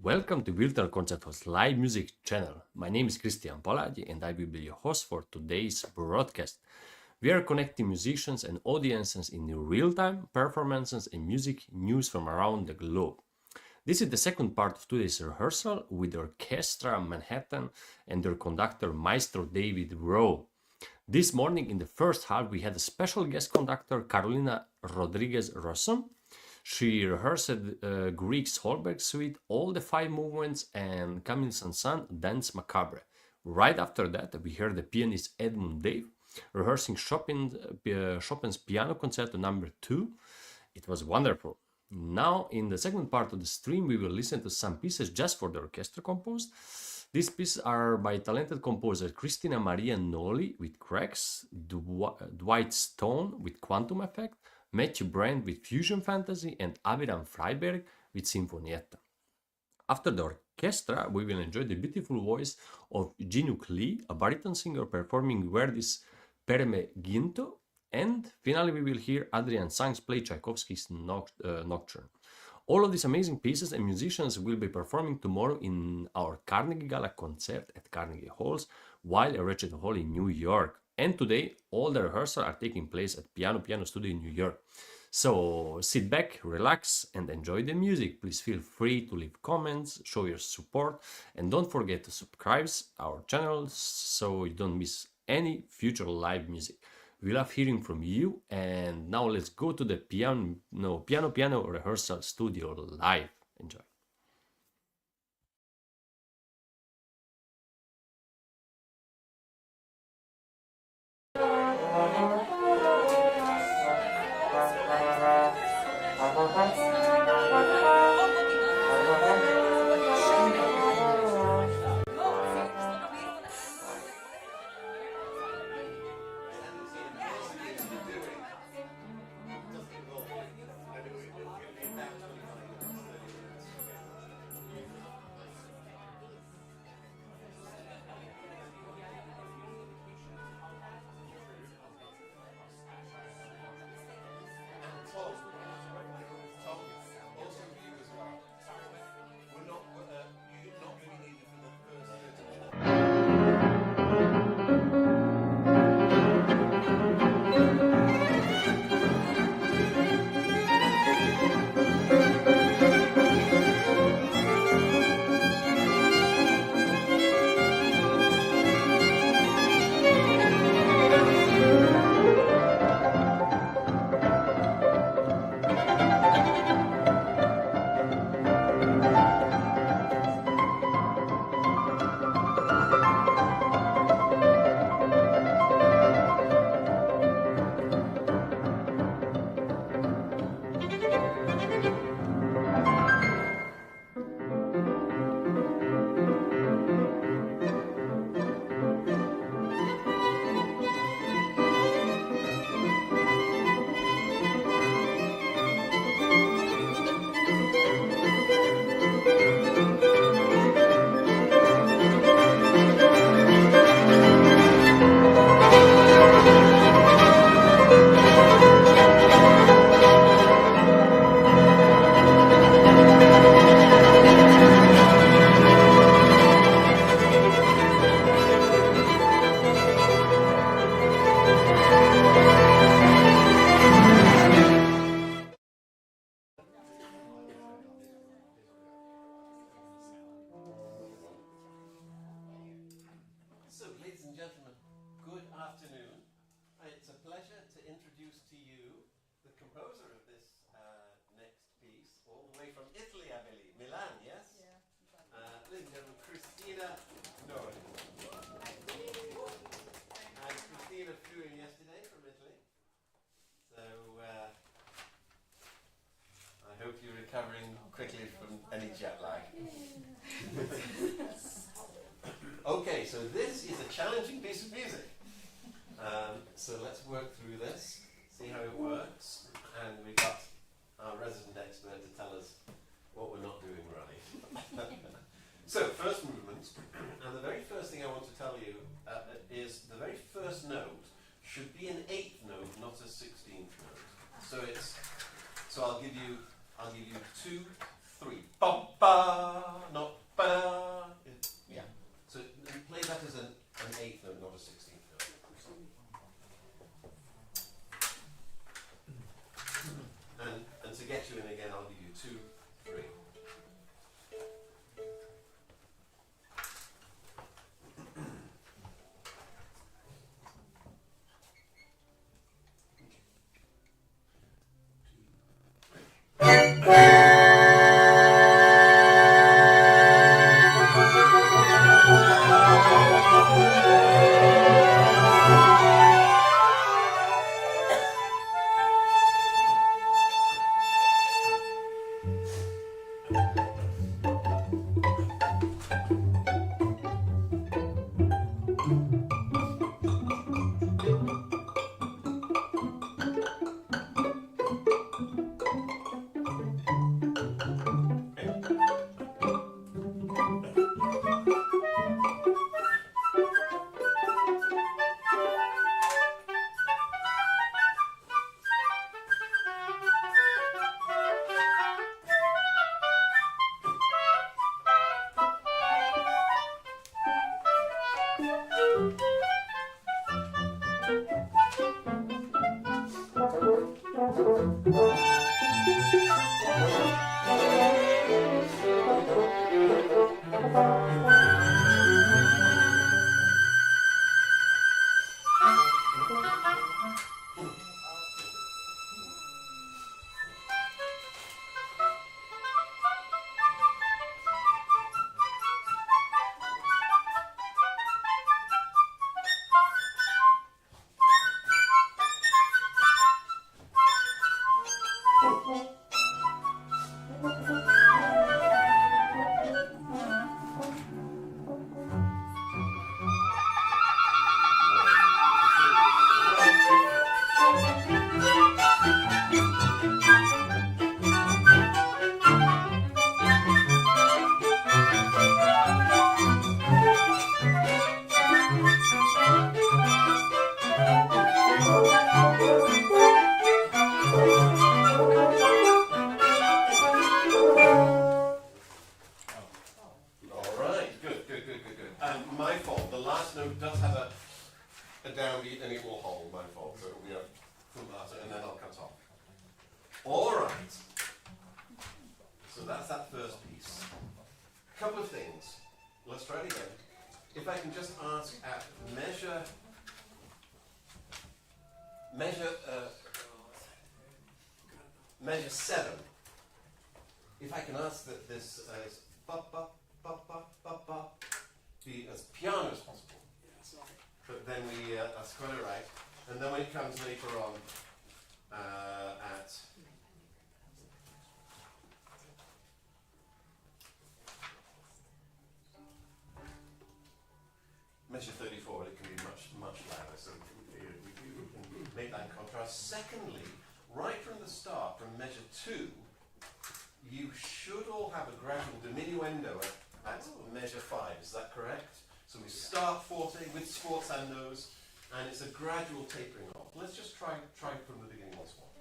Welcome to Virtual Concert Hall's live music channel. My name is Christian Palagi and I will be your host for today's broadcast. We are connecting musicians and audiences in real-time performances and music news from around the globe. This is the second part of today's rehearsal with Orchestra Manhattan and their conductor Maestro David Wroe. This morning in the first half we had a special guest conductor Carolina Rodriguez-Rosson. She rehearsed Grieg's Freiberg suite, all the 5 movements, and Camille Saint-Saëns' Danse Macabre. Right after that, we heard the pianist Edmund Dave rehearsing Chopin's Piano Concerto No. 2. It was wonderful. Now, in the second part of the stream, we will listen to some pieces just for the orchestra composed. These pieces are by talented composer Cristina Maria Noli with cracks, Dwight Stone with quantum effect, Matthew Brand with Fusion Fantasy, and Aviram Freiberg with Sinfonietta. After the orchestra, we will enjoy the beautiful voice of JinUk Lee, a baritone singer performing Verdi's Per me giunto, and finally we will hear Adrian Zhang play Tchaikovsky's Nocturne. All of these amazing pieces and musicians will be performing tomorrow in our Carnegie Gala concert at Carnegie Hall's Weill Recital Hall in New York. And today, all the rehearsals are taking place at Piano Studio in New York. So sit back, relax, and enjoy the music. Please feel free to leave comments, show your support, and don't forget to subscribe our channel so you don't miss any future live music. We love hearing from you, and now let's go to the piano rehearsal studio live. Enjoy. Cristina, Noli. And Cristina flew in yesterday from Italy. So I hope you're recovering quickly from any jet lag. Okay, so this is a challenging piece of music. So let's work through this, see how it works. And we've got our resident expert to tell us what we're not doing right. So, first movement, and the very first thing I want to tell you is the very first note should be an 8th note, not a 16th note. So I'll give you 2, 3, ba ba, not Measure 7. If I can ask that this is ba ba ba ba ba ba be as piano as possible, but then we that's quite right. And then when it comes later on at measure 34, it can be much louder. So we can make that contrast. Secondly, right from the start, from measure 2, you should all have a gradual diminuendo at measure 5. Is that correct? So we start forte with sforzandos, and it's a gradual tapering off. Let's just try from the beginning once more.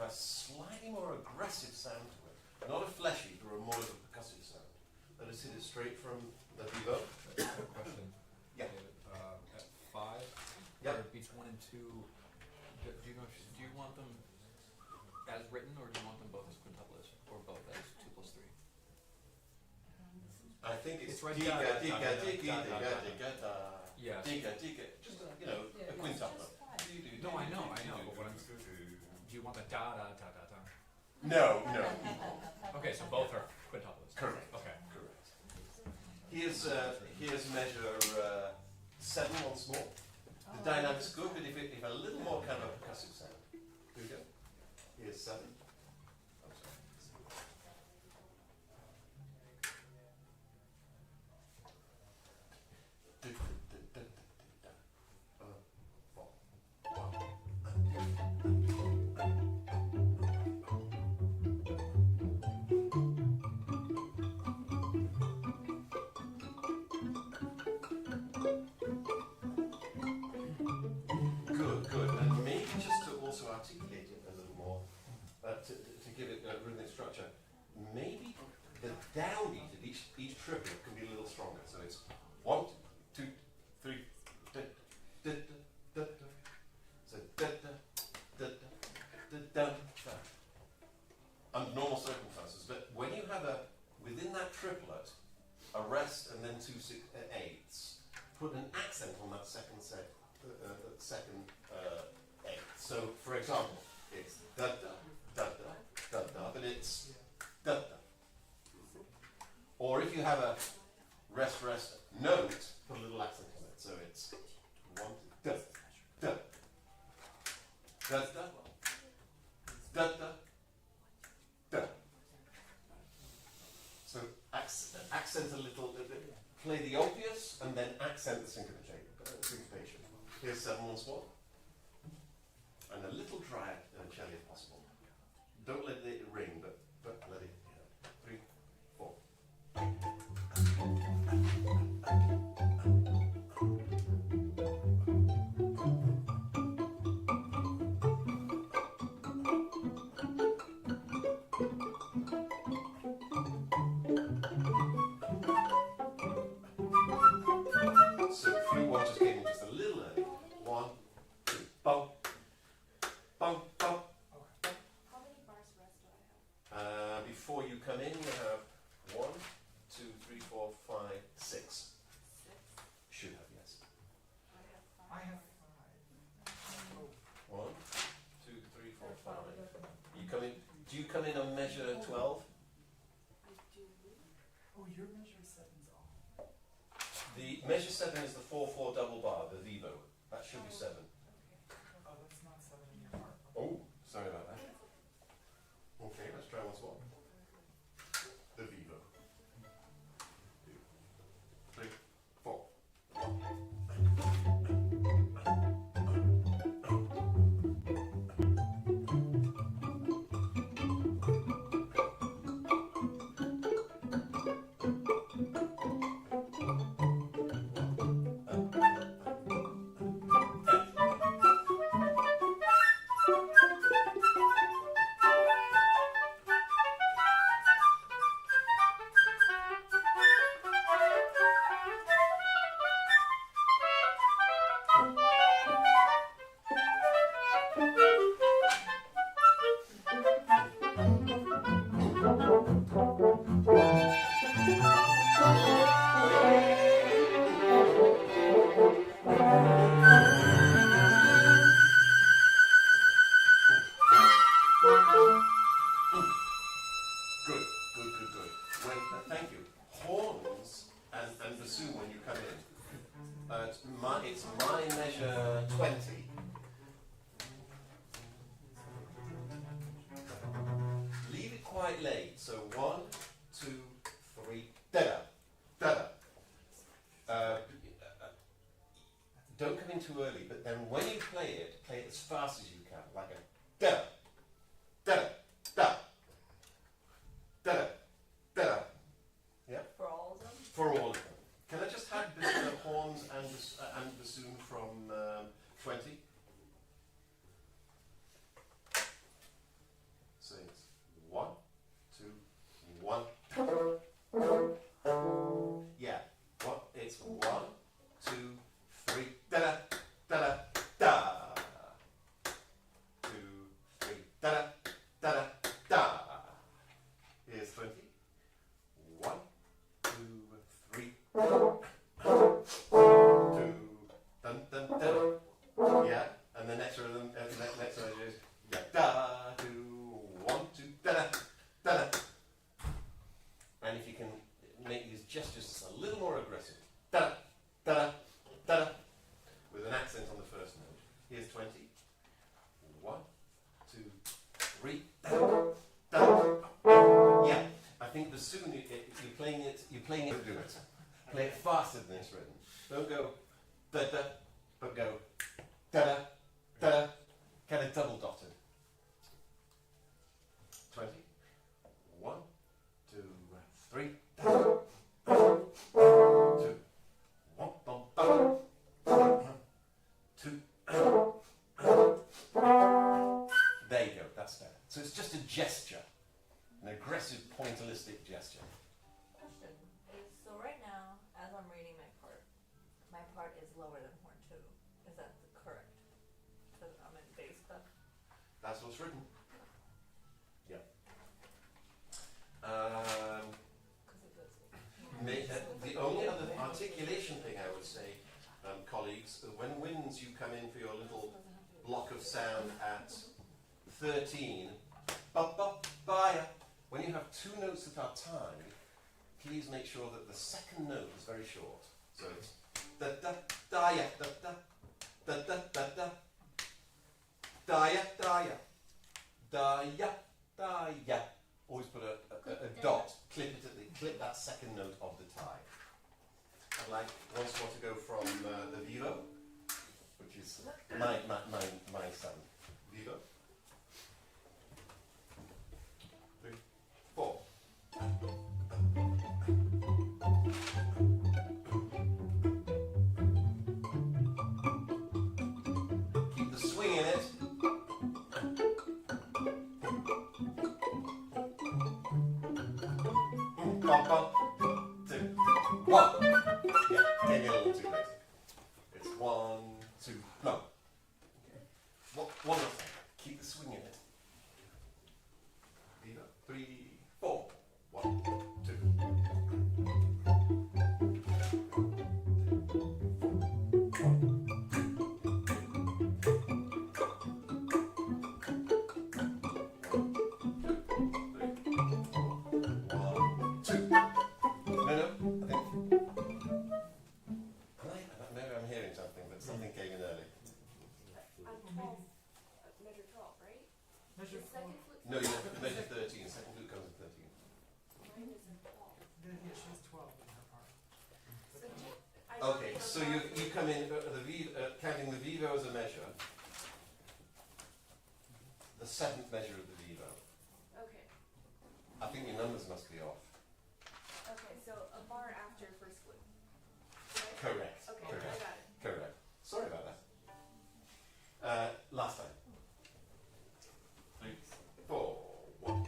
Slightly more aggressive sound to it. Not a fleshy, but more of a percussive sound. Let us hit it straight from the vivo. Question. Yeah. At 5, yep. Beats 1 and 2, do you want them as written, or do you want them both as quintuplets, or both as 2 plus 3? I think it's right. Diga. Yeah. Diga. Just a quintuplet. No, I know. But what I'm do you want the da da da da da? No. Okay, so both are quintuplets. Correct. Okay. Correct. Here's measure 7 once more. The dynamic's good, but if a little more kind of a percussive sound. Here we go. Here's 7. I'm sorry. Good. And maybe just to also articulate it a little more, to give it a rhythmic structure, maybe the downbeat of each triplet can be a little stronger. So it's 1, 2, 3, da, da, da, da, da. So da da da da da da da. Under normal circumstances, but when you have within that triplet, a rest and then 2 8s, put an accent on that second eighth. So, for example, it's da da da da da da, but it's da da. Or if you have a rest note, put a little accent on it. So it's 1 da da da da da da da. accent a little, play the obvious, and then accent the syncopation. Here's 7 once more. And a little dry cello if possible. Don't let it ring, but let it, 3, 4. So if you want to get in just a little early, 1, 2, bum, bum, bum. How many bars rest do I have? Before you come in, you have 1, 2, 3, 4, 5, 6. 6. Should have, yes. I have 5. 1, 2, 3, 4, 5. You come in. Do you come in on measure 12? I do. Oh, your measure 7's off. The measure 7 is the 4/4 double bar, the Vivo. That should be 7. Oh, that's not 7 in your part. Oh, sorry about that. Okay, let's try once more. The Vivo. 2, 3, 4. Thank you. Horns and bassoon when you come in. It's my measure 20. Leave it quite late. So 1, 2, 3, da-da, da-da. Don't come in too early, but then when you play it as fast as you can, like a da-da, da-da, da, da-da, da-da. Yeah? For all of them? For all of them. Can I just have horns and bassoon from 20? So it's 1, 2, 1. Yeah. It's 1, 2, 3. Da da da da da. 2, 3. Da da da da da. Here's 20. 1, 2, 3. 2. Dun dun dun. Yeah. And the next rhythm, next one is yeah. Da 2, 1, 2. Da da da da. And if you can make these gestures a little more aggressive. Da da da da da. With an accent on the first note. Here's 20. 1, 2, 3. Da da. Yeah. I think the sooner you're playing it to do it. Play it faster than this rhythm. Don't go da da, but go da da da da. Kind of double dotted. 20. 1, 2, 3. 2. 1, bum, bum. 2. There you go. That's better. So it's just a gesture. An aggressive pointillistic gesture. Question is, so right now, as I'm reading my part is lower than horn 2. Is that correct? Because I'm in bass stuff. That's what's written. Yeah. The only other articulation thing I would say, colleagues, when winds you come in for your little block of sound at 13, ba ba ba ya. When you have 2 notes that are timed, please make sure that the second note is very short. So it's da da da ya da da da da da da da ya da ya da ya da ya always put a dot, clip that second note of the tie. I'd like once more to go from the vivo, which is my sound. Vivo. 3, 4. Keep the swing in it. Bump, bump. 2, 1. Yeah, maybe a little too late. It's 1, 2, no. Okay. One more time. Keep the swing in it. Viva. 3, 4. 1, 2. Something came in early. I'm 12, measure 12, right? Measure The second flute. No, you have to measure 13. Second flute comes at 13. Mine is in 12. Yeah, she has 12 in her part. Okay, so you come in counting the vivo as a measure. The seventh measure of the vivo. Okay. I think your numbers must be off. Okay, so a bar after first flute. Right? Correct. Okay, Correct. I got it. Correct. Sorry about that. Last time. 3, 4, 1.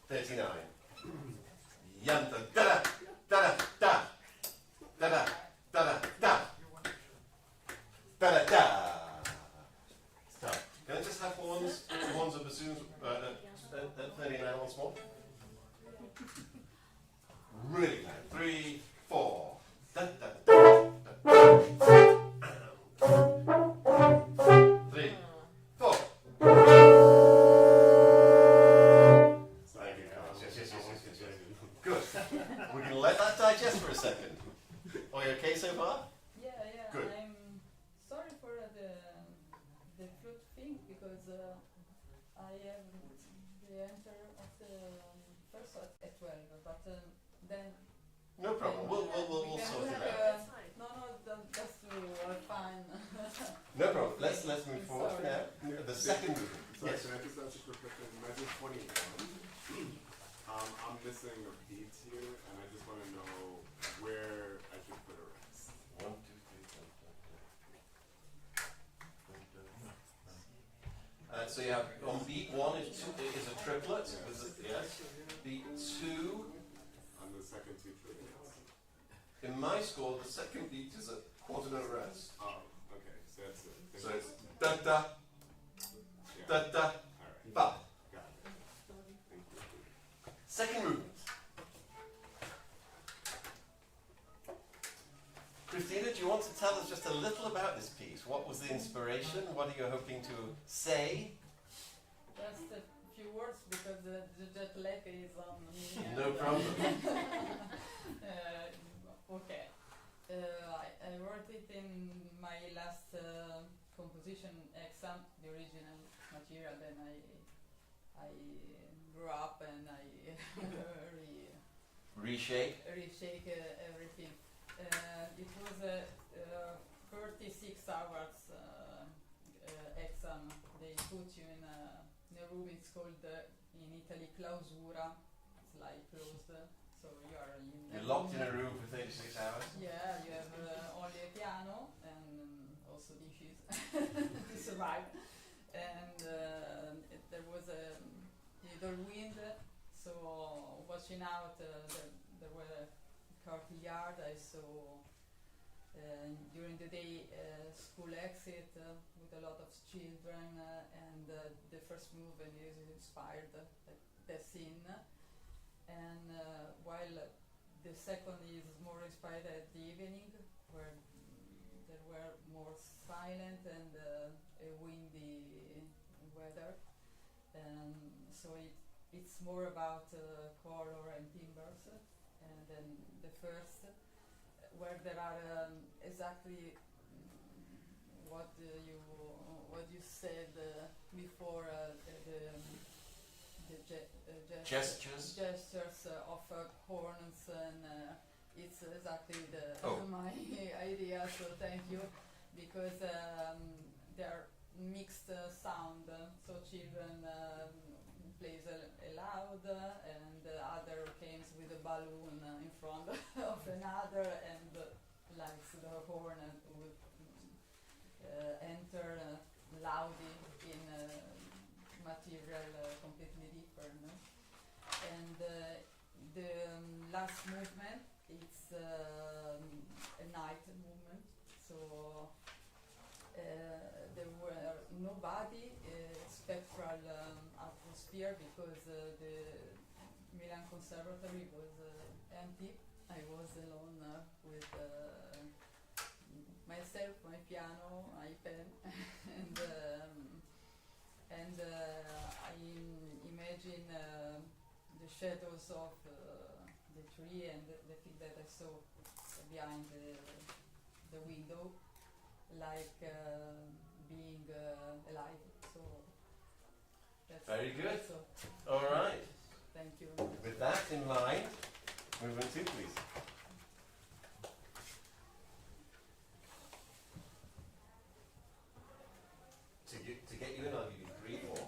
39. Yanta da da da da da da da da da da da. Stop. Can I just have horns and bassoons at 39 once more? Really loud. 3, 4. Da da da da. 3, 4. Good. We're going to let that digest for a second. Are you okay so far? Yeah. Good. I'm sorry for the flute thing because I have the enter of the first at 12, but then. No problem. We'll sort it out. That's fine. No, just to fine. No problem. Let's move forward for now. The second movement. So Yes. can I just ask a quick question? Measure 21. I'm missing a beat here, and I just want to know where I should put a rest. 1, 2, 3, 4, 5. So you have on beat 1 is a triplet, yes. The two, On the second two triplets. in my score, the second beat is a quarter note rest. Oh, okay. So that's it. So it's da da, Yeah. da da, All right. ba. Got it. Thank you. Second movement. Cristina, do you want to tell us just a little about this piece? What was the inspiration? What are you hoping to say? Just a few words because the jet lag is on me. No problem. Okay. I wrote it in my last composition exam, the original material. Then I grew up and I Reshape. reshake everything. It was a 36 hours exam. They put you in a room. It's called in Italy clausura. It's like closed. So you are in. You're locked in a room for 36 hours. Yeah, you have only a piano and also dishes to survive. And there was a little wind, so watching out, there were a courtyard. I saw during the day school exit with a lot of children, and the first movement is inspired the scene, and while the second is more inspired at the evening, where there were more silent and a windy weather, and so it's more about color and timbres, and then the first, where there are exactly what you said before, Gestures. gestures of horns, and it's exactly Oh. my idea. So thank you, because they are mixed sound. So children plays a loud, and the other comes with a balloon in front of another, and likes the horn and would enter loudly in material completely different. And the last movement, it's a night movement, so there were nobody, spectral atmosphere, because the Milan Conservatory was empty. I was alone with myself, my piano, my pen, and I imagine the shadows of the tree and the thing that I saw behind the window, like being alive. So that's Very good. So All right. thank you. With that in mind, movement 2, please. To get you in, I'll give you 3 more.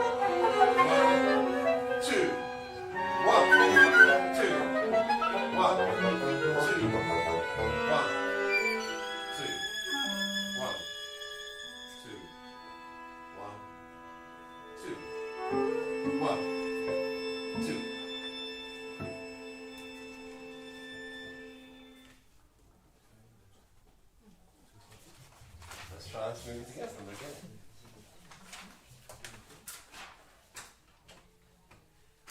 Moving together from the beginning.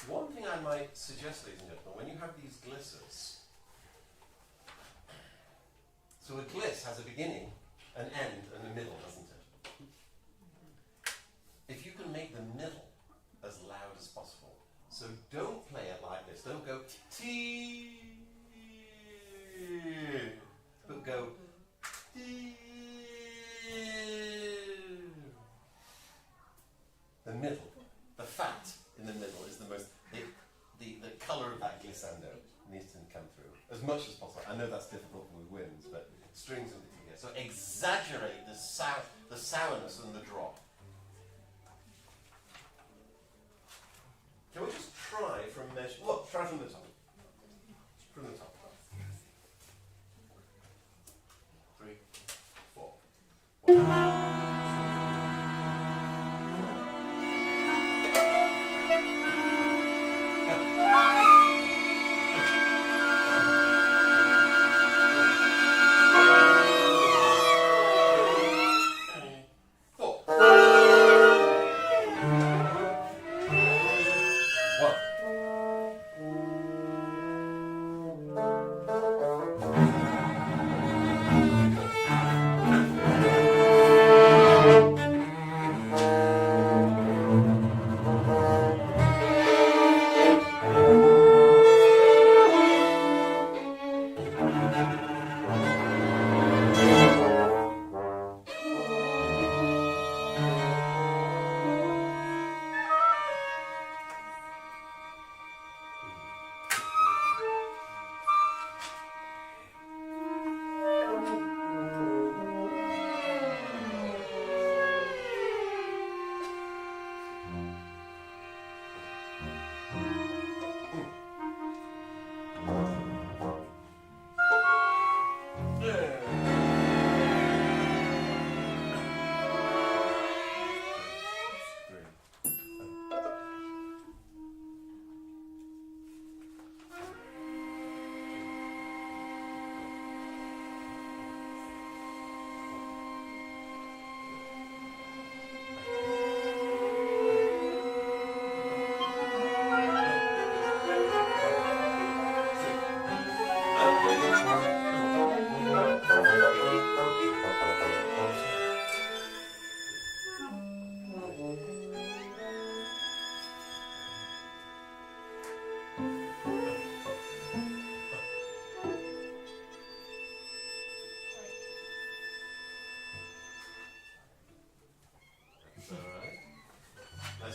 One thing I might suggest, ladies and gentlemen, when you have these glisses, so a gliss has a beginning, an end, and a middle, doesn't it? If you can make the middle as loud as possible, so don't play it like this, don't go T, but go T. The middle, the fat in the middle is the most, the colour of that glissando needs to come through as much as possible. I know that's difficult with winds, but strings in particular. So exaggerate the sourness and the drop. Can we just try from measure? Look, try from the top. From the top. 3, 4. 1.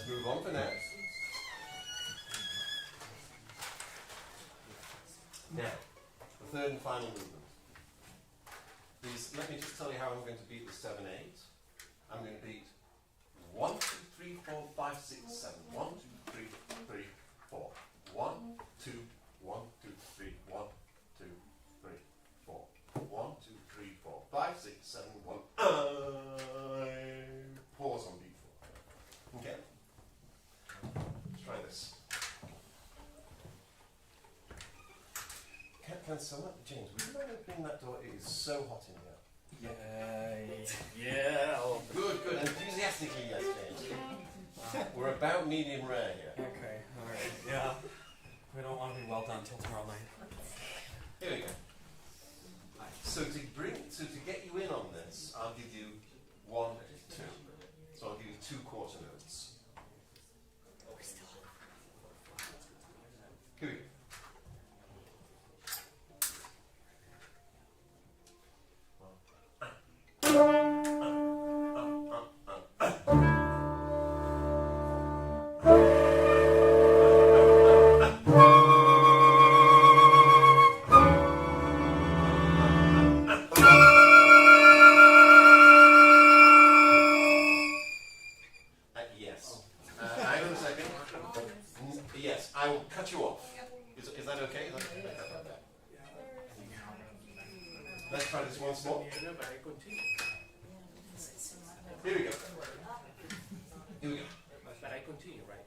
Move on for now. Now, the third and final movement. These let me just tell you how I'm going to beat the 7/8. I'm going to beat 1, 2, 3, 4, 5, 6, 7. 1, 2, 3, 3, 4. 1, 2, 1, 2, 3, 1, 2, 3, 4. 1, 2, 3, 4, 5, 6, 7, 1. Pause on B4. Okay. Let's try this. Can someone, James, would you mind opening that door? It is so hot in here. Yeah. Good, good. Enthusiastically, yes, James. We're about medium rare here. Okay, alright. Yeah. We don't want to be well done till tomorrow night. Here we go. So to get you in on this, I'll give you 1, 2. So I'll give you 2 quarter notes. Here we go. Yes. Hang on a second. Yes, I will cut you off. Is that okay? Let's try this once more. Here we go. Here we go. But I continue, right?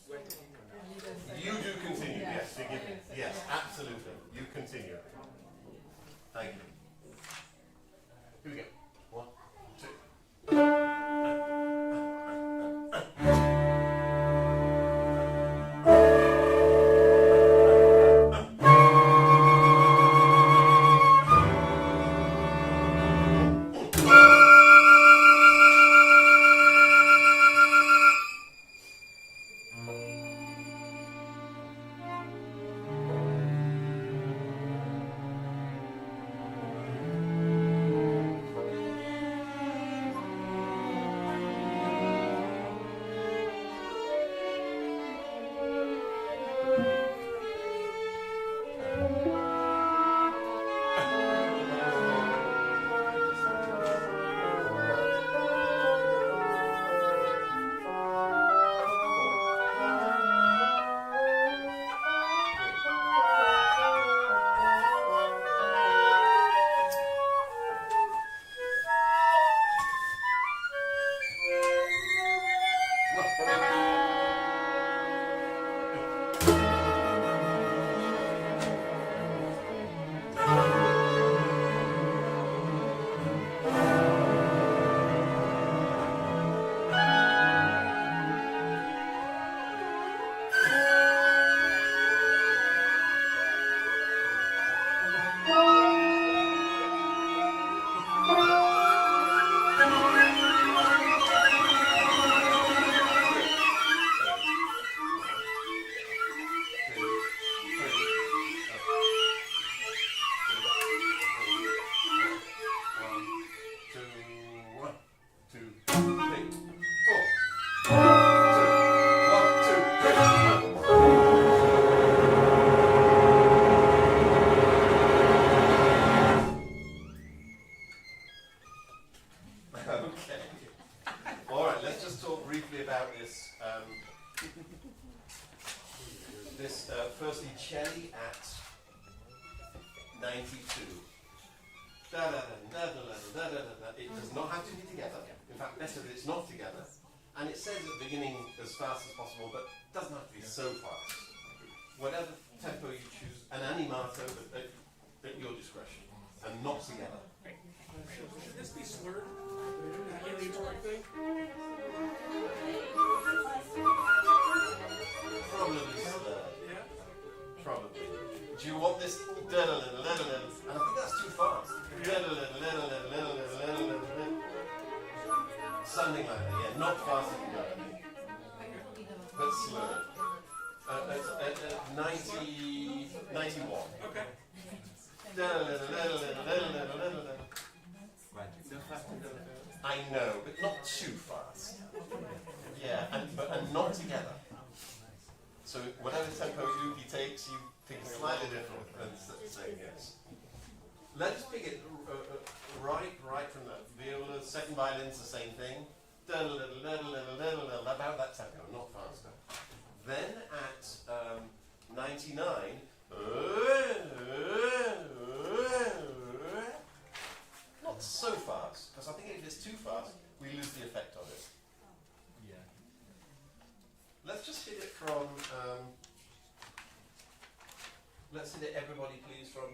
Do I continue or not? You do continue, yes, forgive me. Yes, absolutely. You continue. Thank you. Here we go. 1, 2. Firstly, celli at 92. It does not have to be together. In fact, better that it's not together. And it says at the beginning as fast as possible, but it doesn't have to be so fast. Whatever tempo you choose, an animato at your discretion, and not together. Should this be slurred? Thing? Probably slurred. Yeah. Probably. Do you want this? And I think that's too fast. Something like that, yeah. Not fast enough, I think. But slurred. At 90, 91. Okay. I know, but not too fast. Yeah, and not together. So whatever tempo Yuki takes, you think slightly different than saying yes. Let's begin. right from the viola. Second violin's the same thing. About that tempo, not faster. Then at 99, not so fast, because I think if it's too fast, we lose the effect of it. Yeah. Let's just hit it from, let's hit it, everybody please, from,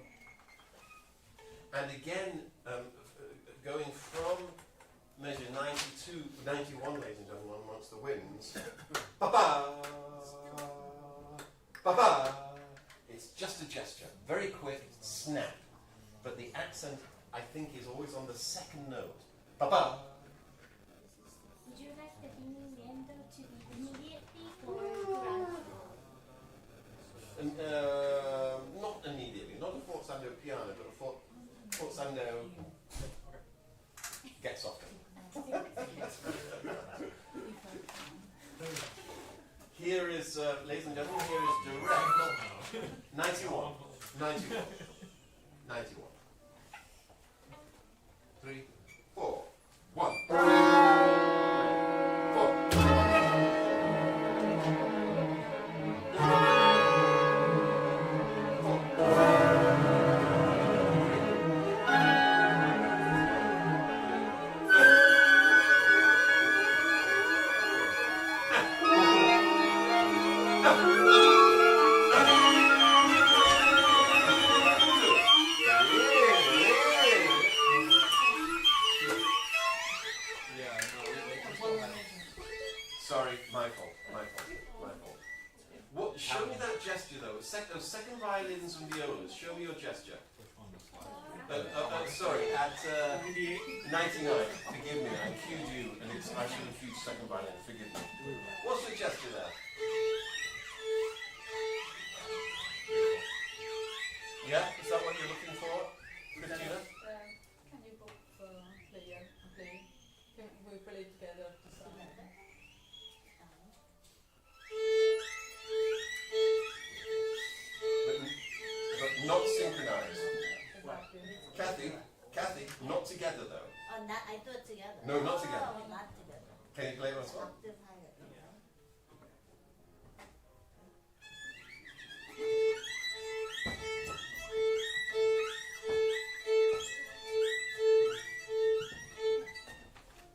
and again, going from measure 92, 91, ladies and gentlemen, amongst the winds, ba-ba, ba-ba. It's just a gesture, very quick, snap, but the accent, I think, is always on the second note, ba-ba. Would you like the diminuendo to be immediately or gradual? Not immediately, not a forzando piano, but a forzando gets softer. Here is, ladies and gentlemen, here is direct 91, 91, 91. 3, 4, 1. 4. Second violins and violas, show me your gesture. Sorry, at 99, forgive me, I cued you, and I should have cued second violin, forgive me. What's your gesture there? Yeah, is that what you're looking for, Cristina? Can you both play and play? Can we play together to sound? But not synchronized. Exactly. Kathy, not together though. Oh, not, I do it together. No, not together. Oh, not together. Can you play once more? Octave higher.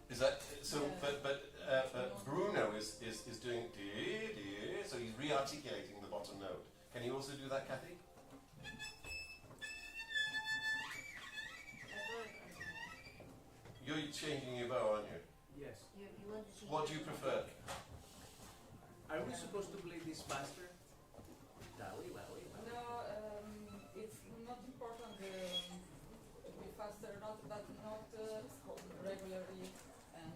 Is that so? But Bruno is doing so he's re-articulating the bottom note. Can you also do that, Kathy? You're changing your bow, aren't you? Yes. You want to change What do you prefer? Are we supposed to play this faster? Dali, lali, lali. No, it's not important to be faster, not regularly and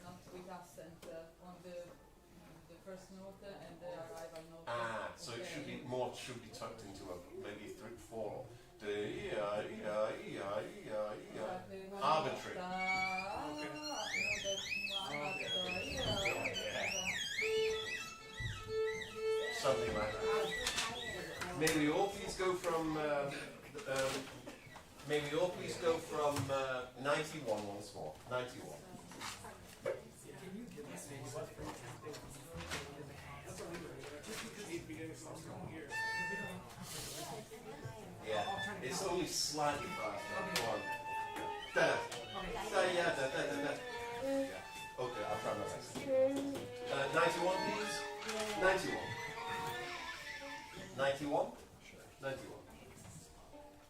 not with accent on the first note and the arrival note. Ah, so it should be tucked into a maybe 3/4. Arbitrary. Something like that. May we all please go from 91 once more. 91. Yeah, it's only slightly faster. Go on. Da. Da, yeah, da, da, da, da. Okay, I'll try my best. 91, please. 91. 91? 91.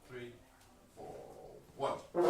3, 4, 1. 4.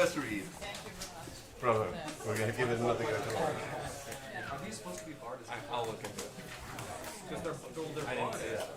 first read. Thank you very much. Bravo. Yes. We're going to give it another go. Are these supposed to be barred? I'll look into it. Because they're I didn't see that.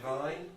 divine.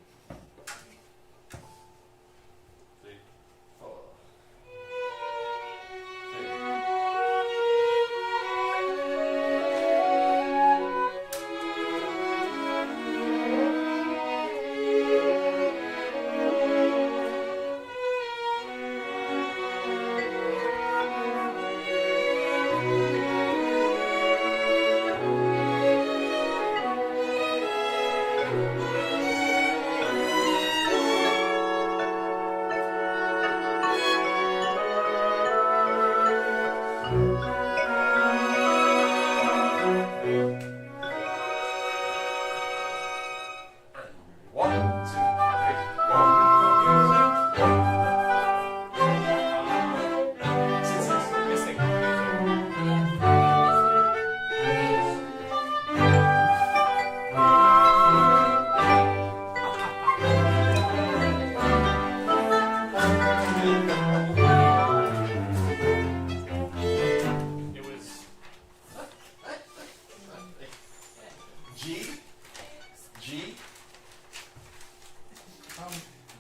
G.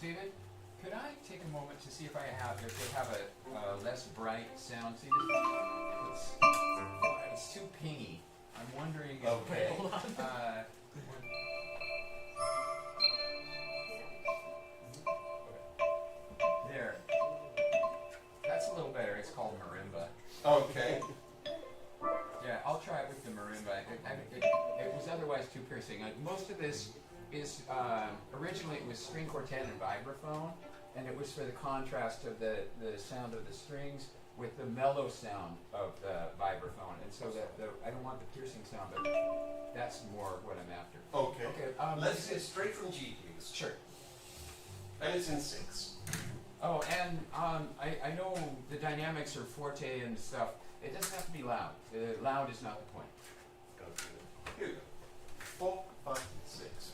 David, could I take a moment to see if they have a less bright sound? See, it's too pingy. I'm wondering. Okay. Hold on. There. That's a little better. It's called marimba. Okay. Yeah, I'll try it with the marimba. It was otherwise too piercing. Most of this is originally it was string quartet and vibraphone, and it was for the contrast of the sound of the strings with the mellow sound of the vibraphone, and so that I don't want the piercing sound, but that's more what I'm after. Okay. Okay. Let's get straight from G, please. Sure. And it's in 6. Oh, and I know the dynamics are forte and stuff. It doesn't have to be loud. Loud is not the point. Okay. Here we go. 4, 5, 6.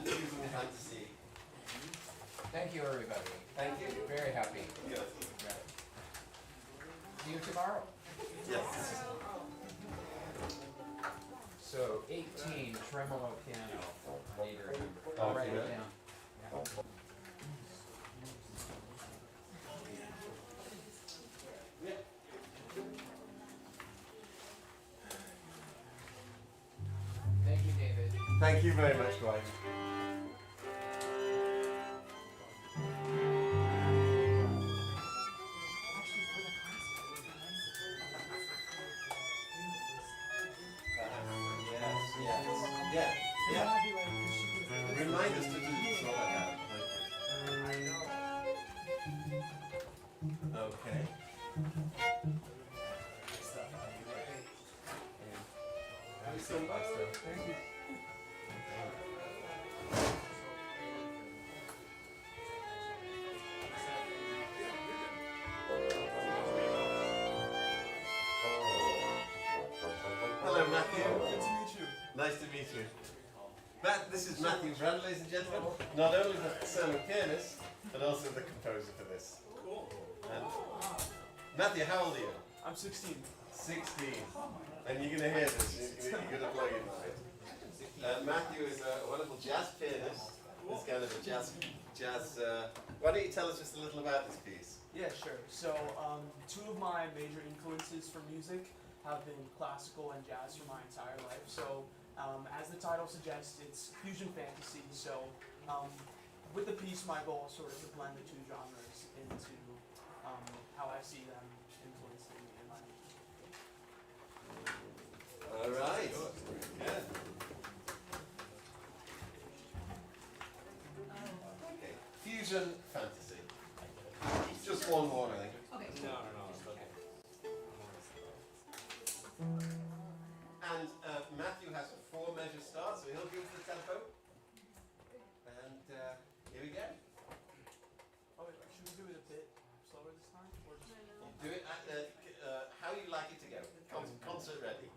fusion fantasy. Thank you, everybody. Thank you. Very happy. Yes. Yeah. See you tomorrow. Yes. So 18 tremolo piano. I need to remember. I'll write it down. Yeah. Thank you, David. Thank you very much, Dwight. Yes. Yeah. Remind us to do this all that. Okay. Thank you. Hello, Matthew. Good to meet you. Nice to meet you. This is Matthew Wroe, ladies and gentlemen. Not only the solo pianist, but also the composer for this. Cool. And Matthew, how old are you? I'm 16. 16. And you're going to hear this. You're going to blow your mind. Matthew is a wonderful jazz pianist. It's kind of a jazz. Why don't you tell us just a little about this piece? Yeah, sure. So, two of my major influences for music have been classical and jazz for my entire life. So, as the title suggests, it's fusion fantasy. So, with the piece, my goal is sort of to blend the two genres into how I see them influencing me in my music. All right. Good. Okay. Fusion fantasy. Just one more, I think. Okay. No, it's okay. And Matthew has a 4-measure start, so he'll give us the tempo. And here we go. Oh, wait, should we do it a bit slower this time? Or just Do it at how you like it to go. Concert ready.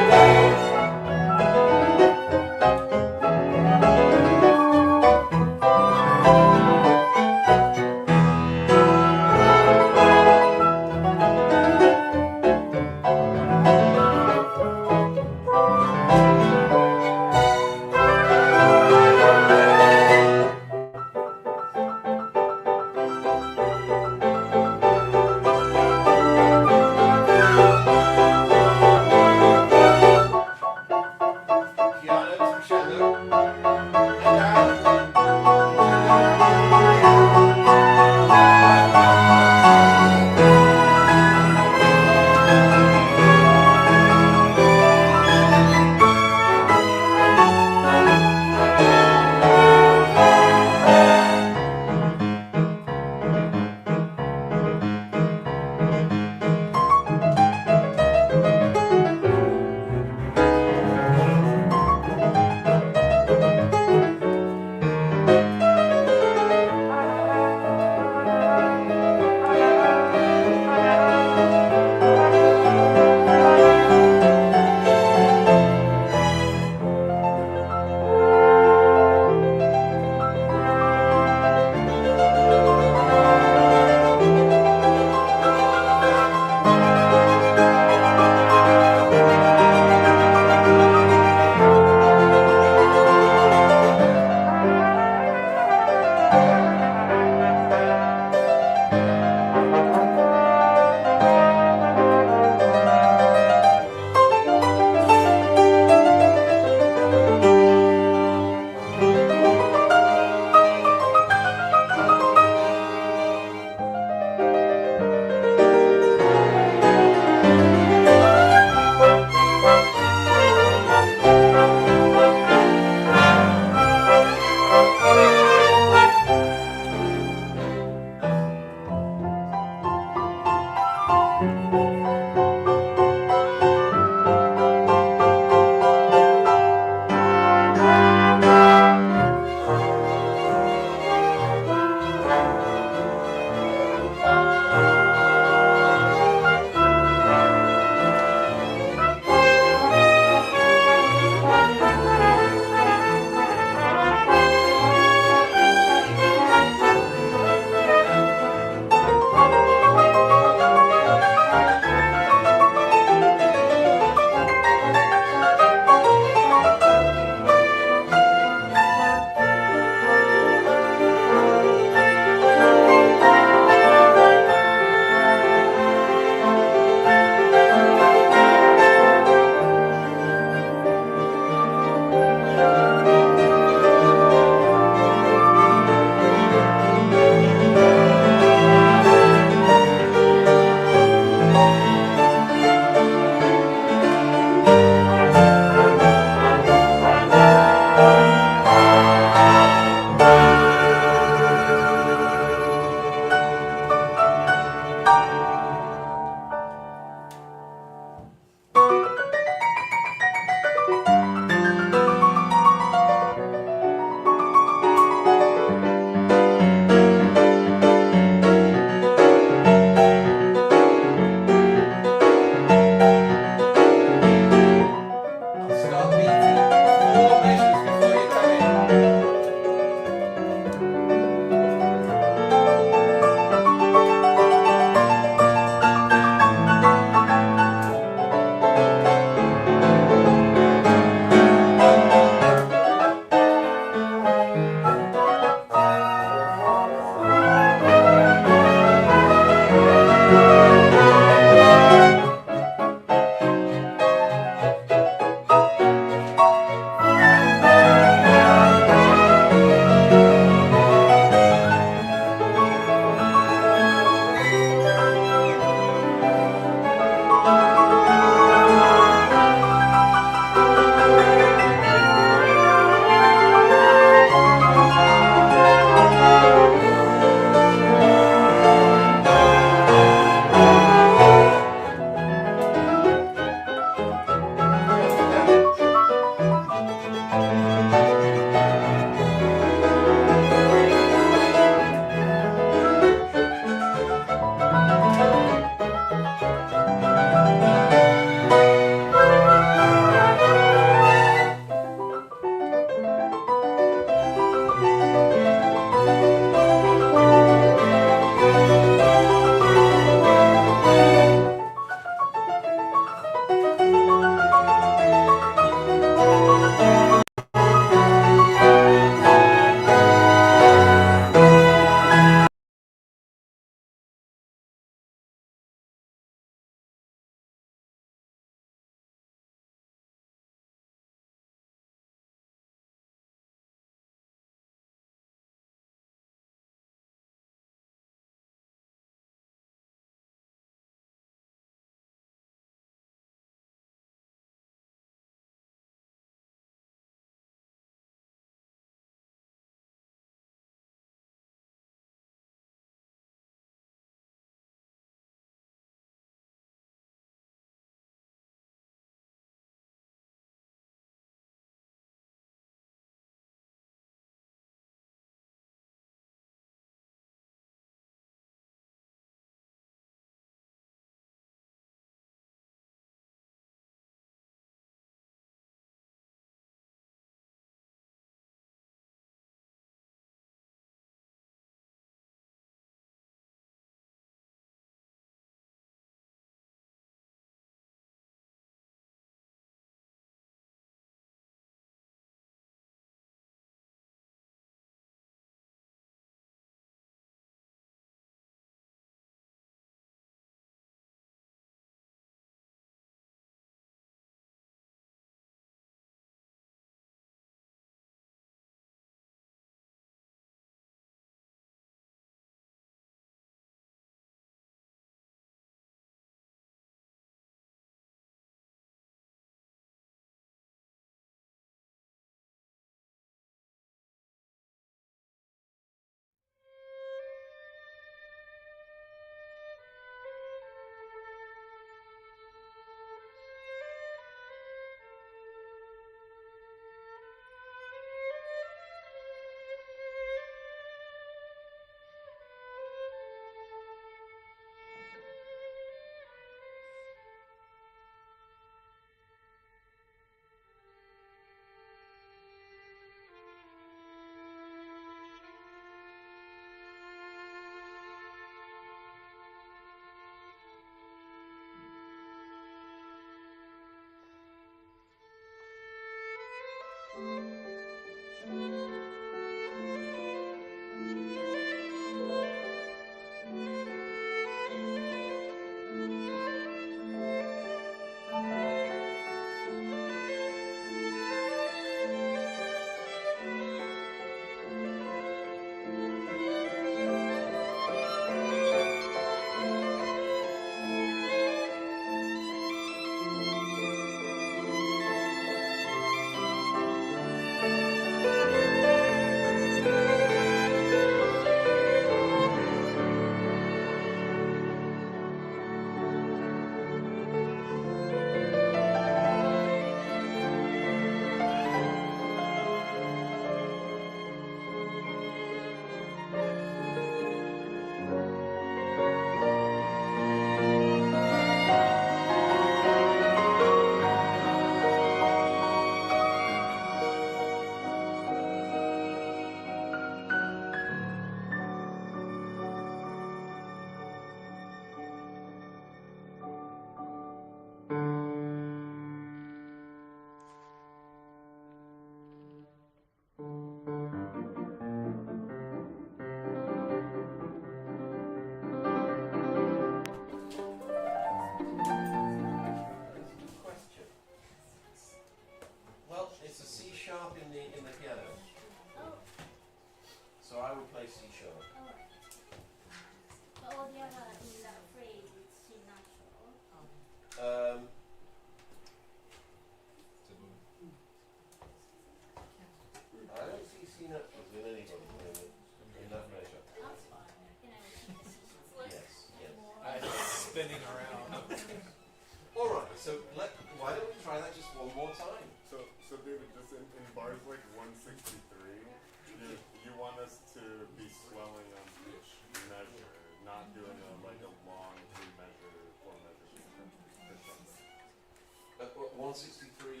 163.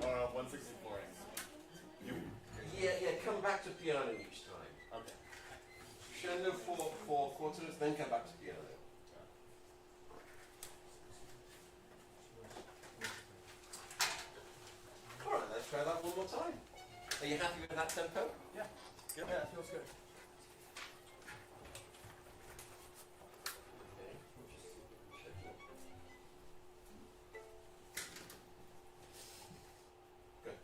164. Yeah, come back to piano each time. Okay. Crescendo for quarters, then come back to piano. Alright, let's try that one more time. Are you happy with that tempo? Yeah, it feels good. Good.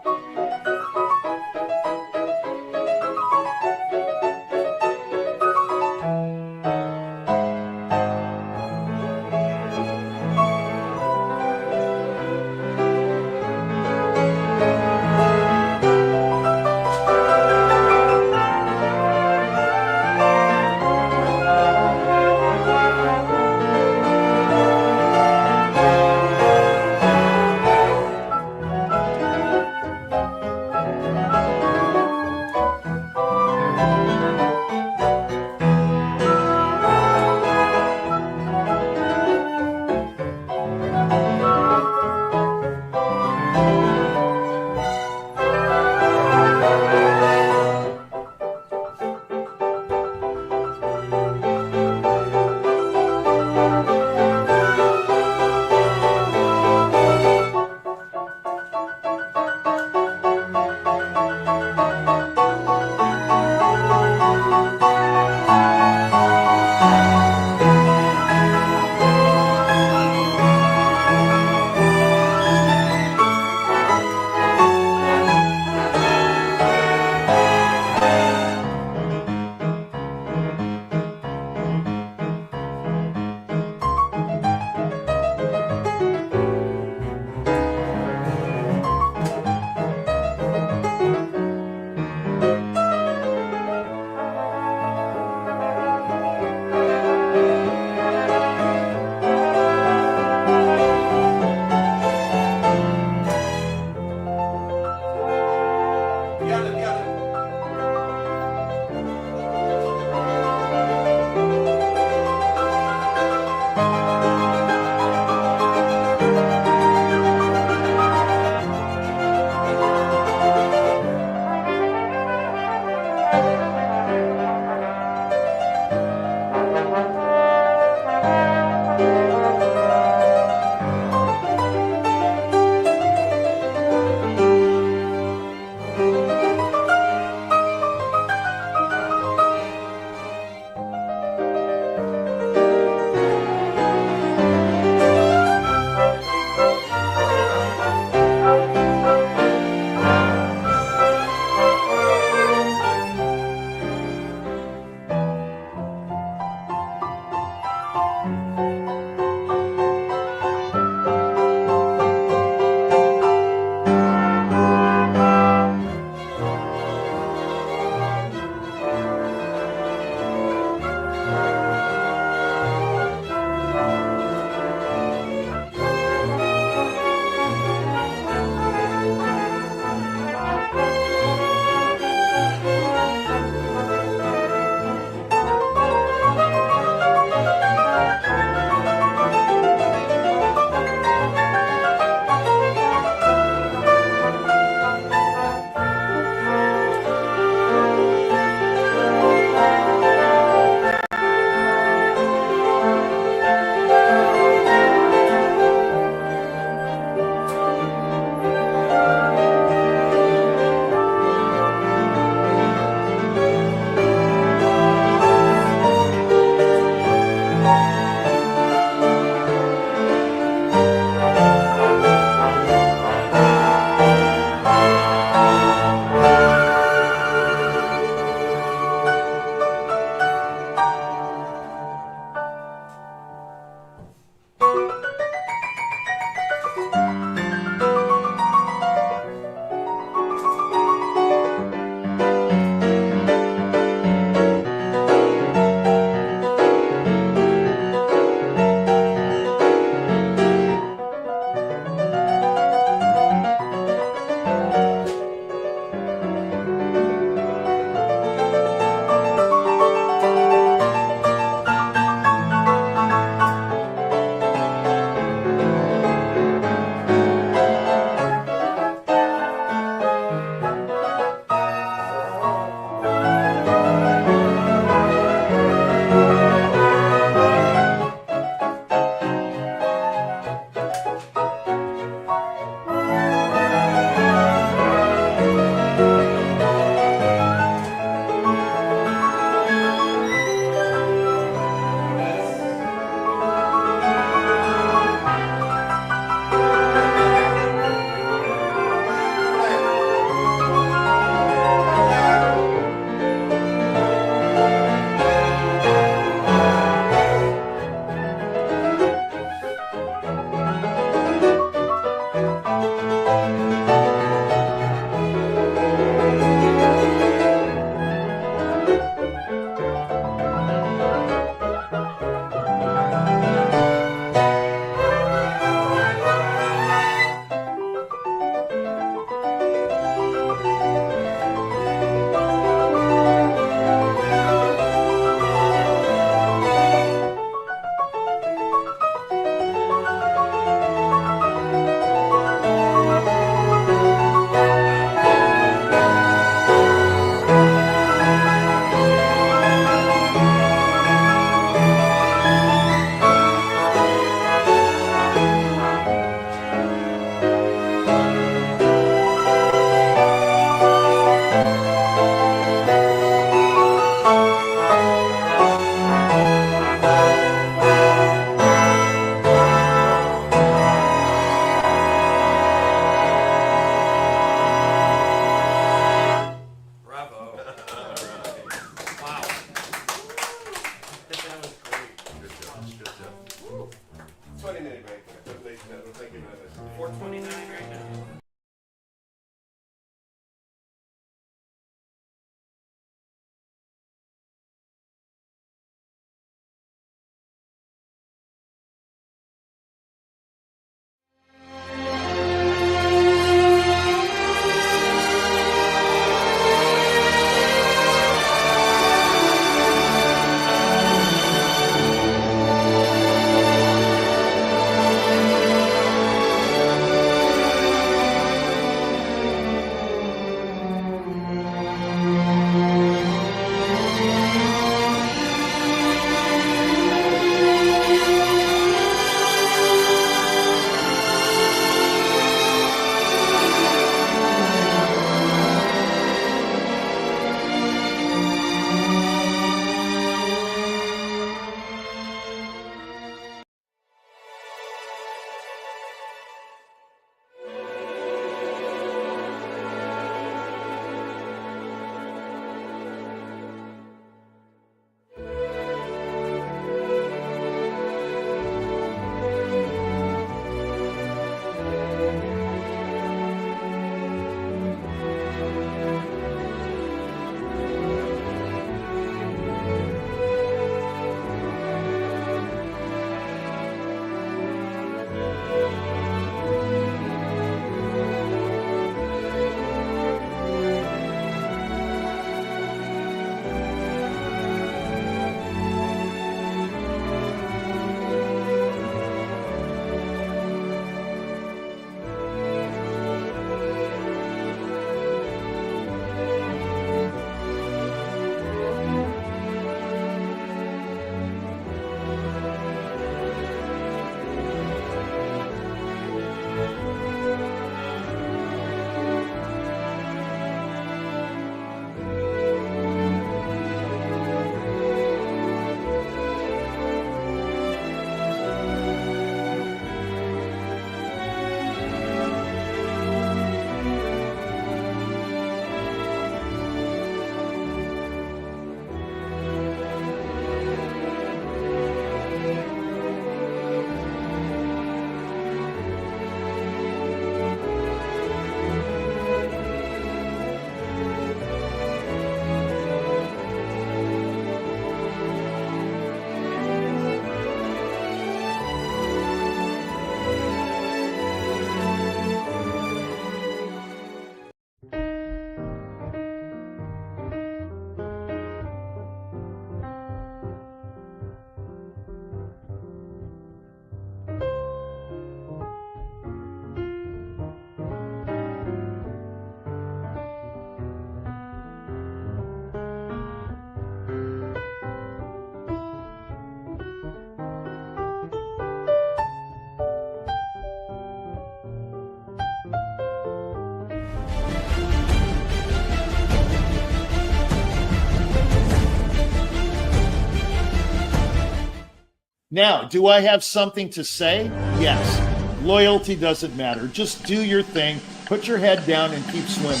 Now, do I have something to say? Yes. Loyalty doesn't matter. Just do your thing, put your head down, and keep swimming.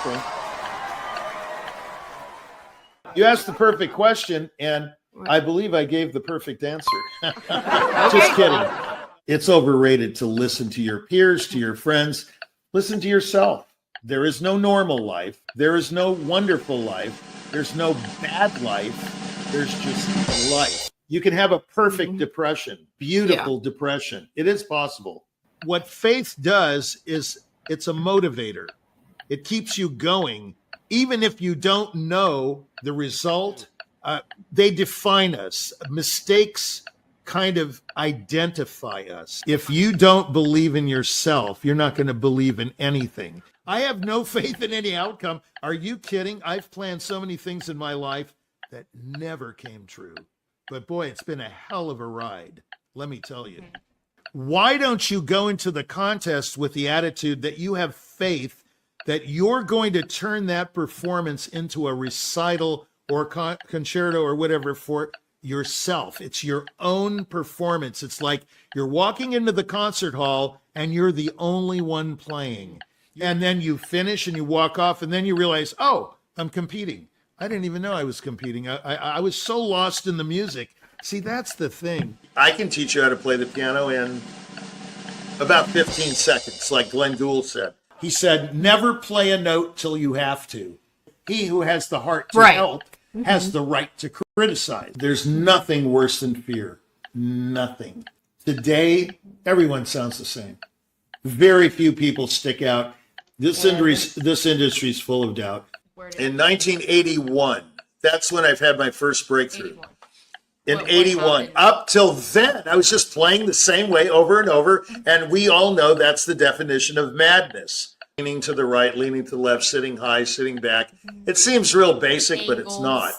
Okay? You asked the perfect question, and I believe I gave the perfect answer. Just kidding. It's overrated to listen to your peers, to your friends. Listen to yourself. There is no normal life. There is no wonderful life. There's no bad life. There's just life. You can have a perfect depression, beautiful depression. It is possible. What faith does is it's a motivator. It keeps you going. Even if you don't know the result, they define us. Mistakes kind of identify us. If you don't believe in yourself, you're not going to believe in anything. I have no faith in any outcome. Are you kidding? I've planned so many things in my life that never came true. But boy, it's been a hell of a ride, let me tell you. Why don't you go into the contest with the attitude that you have faith that you're going to turn that performance into a recital or concerto or whatever for yourself? It's your own performance. It's like you're walking into the concert hall and you're the only one playing. And then you finish and you walk off and then you realize, oh, I'm competing. I didn't even know I was competing. I was so lost in the music. See, that's the thing. I can teach you how to play the piano in about 15 seconds, like Glenn Gould said. He said, never play a note till you have to. He who has the heart to help has the right to criticize. There's nothing worse than fear. Nothing. Today, everyone sounds the same. Very few people stick out. This industry's full of doubt. In 1981, that's when I've had my first breakthrough. In 81, up till then, I was just playing the same way over and over, and we all know that's the definition of madness. Leaning to the right, leaning to the left, sitting high, sitting back. It seems real basic, but it's not.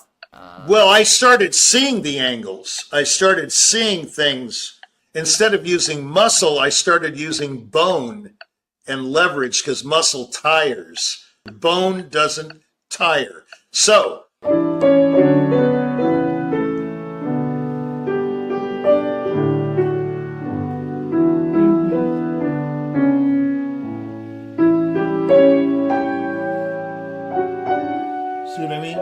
Well, I started seeing the angles. I started seeing things. Instead of using muscle, I started using bone and leverage because muscle tires. Bone doesn't tire. So, see what I mean?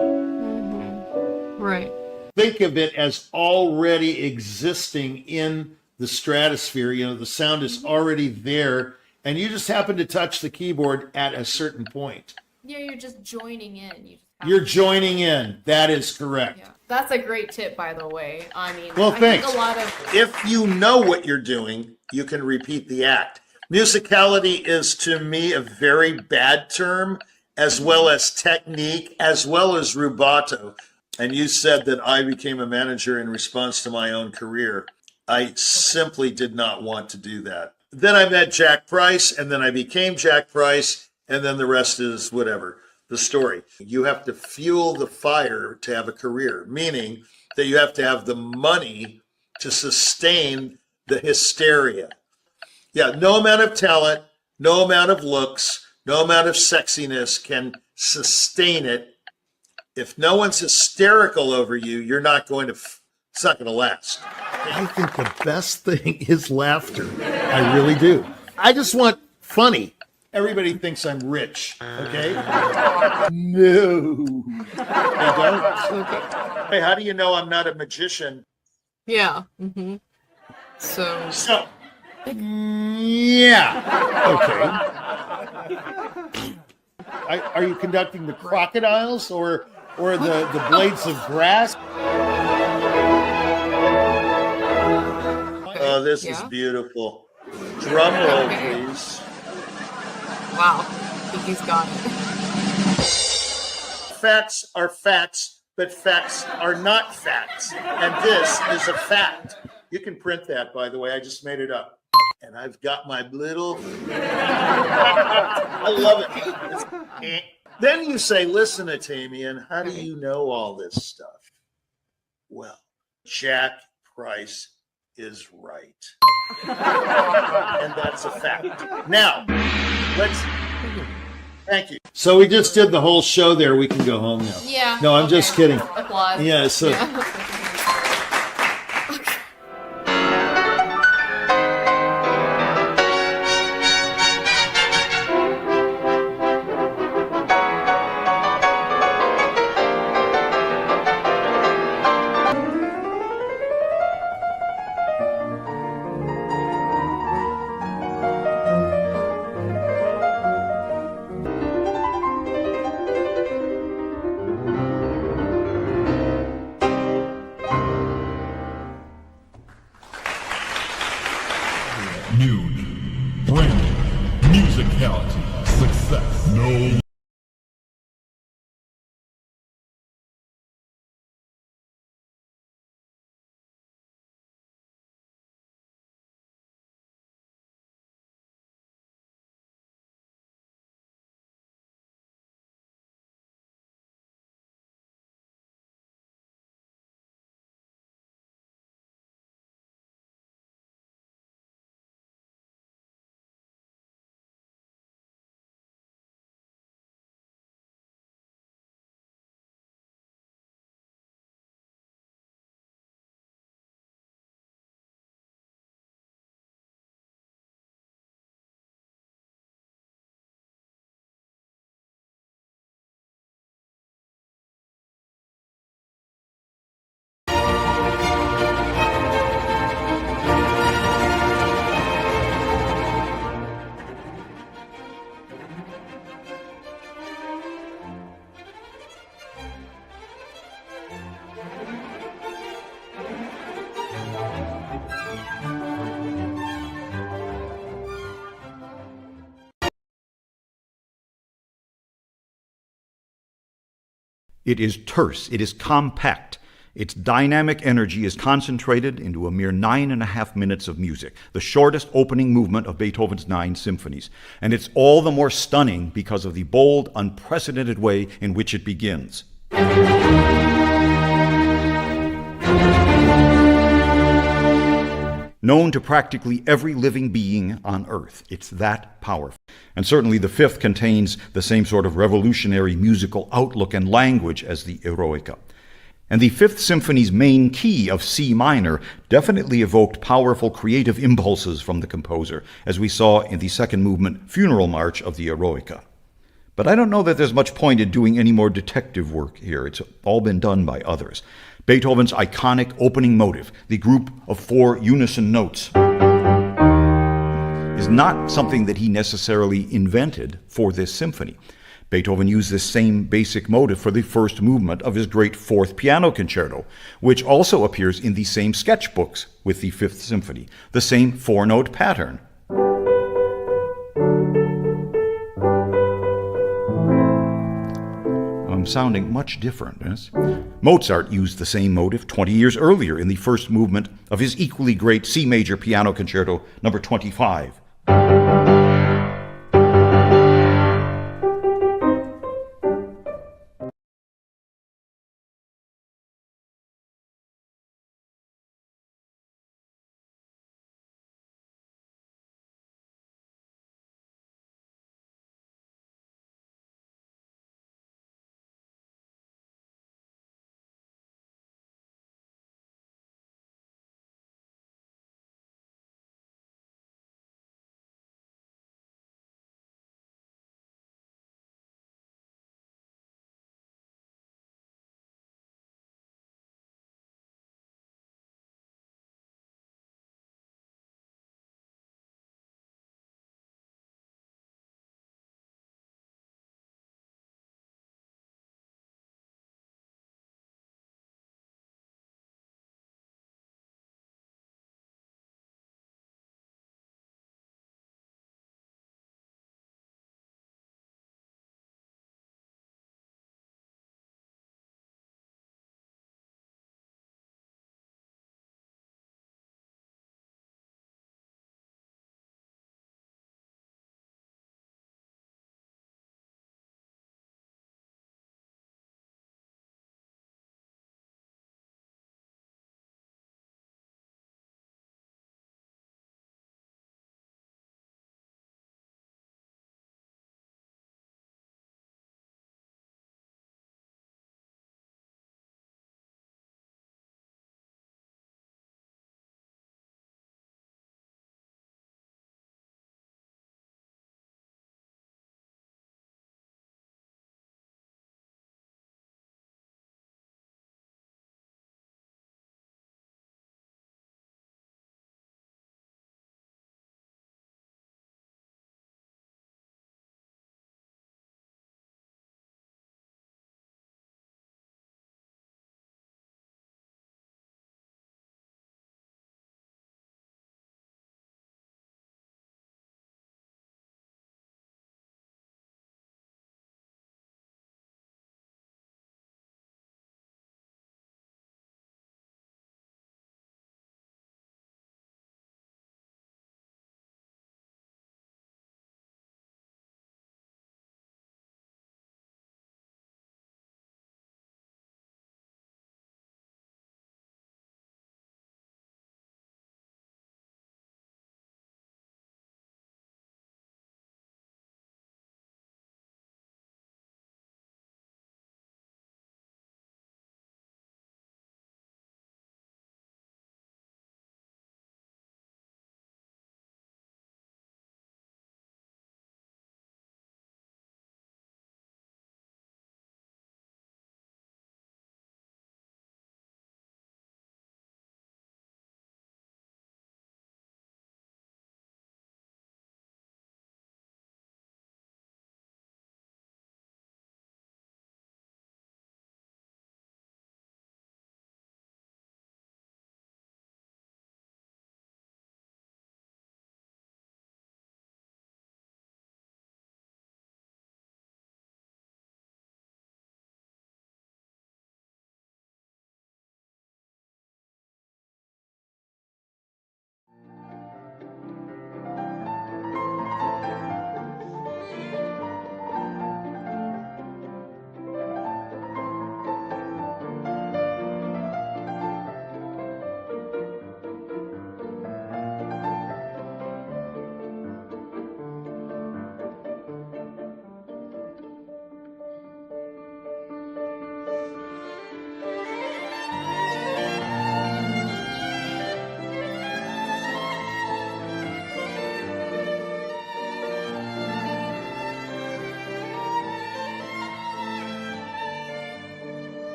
Right. Think of it as already existing in the stratosphere. You know, the sound is already there, and you just happen to touch the keyboard at a certain point. Yeah, you're just joining in. You're joining in. That is correct. Yeah. That's a great tip, by the way. I mean, well, thanks. Think a lot of... If you know what you're doing, you can repeat the act. Musicality is, to me, a very bad term, as well as technique, as well as rubato. And you said that I became a manager in response to my own career. I simply did not want to do that. Then I met Jack Price, and then I became Jack Price, and then the rest is whatever, the story. You have to fuel the fire to have a career, meaning that you have to have the money to sustain the hysteria. Yeah, no amount of talent, no amount of looks, no amount of sexiness can sustain it. If no one's hysterical over you, you're not going to, it's not going to last. I think the best thing is laughter. I really do. I just want funny. Everybody thinks I'm rich, okay? No. I don't. Hey, how do you know I'm not a magician? Yeah. Mm-hmm. So. Yeah. Okay. Are you conducting the crocodiles or the blades of grass? Oh, this is beautiful. Drum roll, please. Wow, I think he's got it. Facts are facts, but facts are not facts. And this is a fact. You can print that, by the way. I just made it up. And I've got my little... I love it. Then you say, listen, Atamian, how do you know all this stuff? Well, Jack Price is right. And that's a fact. Now, thank you. So we just did the whole show there. We can go home now. Yeah. No, I'm just kidding. Applause. Yeah, so... Yeah. Noon. Branding. Musicality. Success. No. It is terse, it is compact. Its dynamic energy is concentrated into a mere 9.5 minutes of music, the shortest opening movement of Beethoven's 9 symphonies. And it's all the more stunning because of the bold, unprecedented way in which it begins. Known to practically every living being on earth. It's that powerful. And certainly the fifth contains the same sort of revolutionary musical outlook and language as the Eroica. And the Fifth Symphony's main key of C minor definitely evoked powerful creative impulses from the composer, as we saw in the second movement, Funeral March of the Eroica. But I don't know that there's much point in doing any more detective work here. It's all been done by others. Beethoven's iconic opening motive, the group of 4 unison notes, is not something that he necessarily invented for this symphony. Beethoven used this same basic motive for the first movement of his great Fourth Piano Concerto, which also appears in the same sketchbooks with the Fifth Symphony, the same 4-note pattern. Sounding much different. Yes? Mozart used the same motive 20 years earlier in the first movement of his equally great C major Piano Concerto number 25.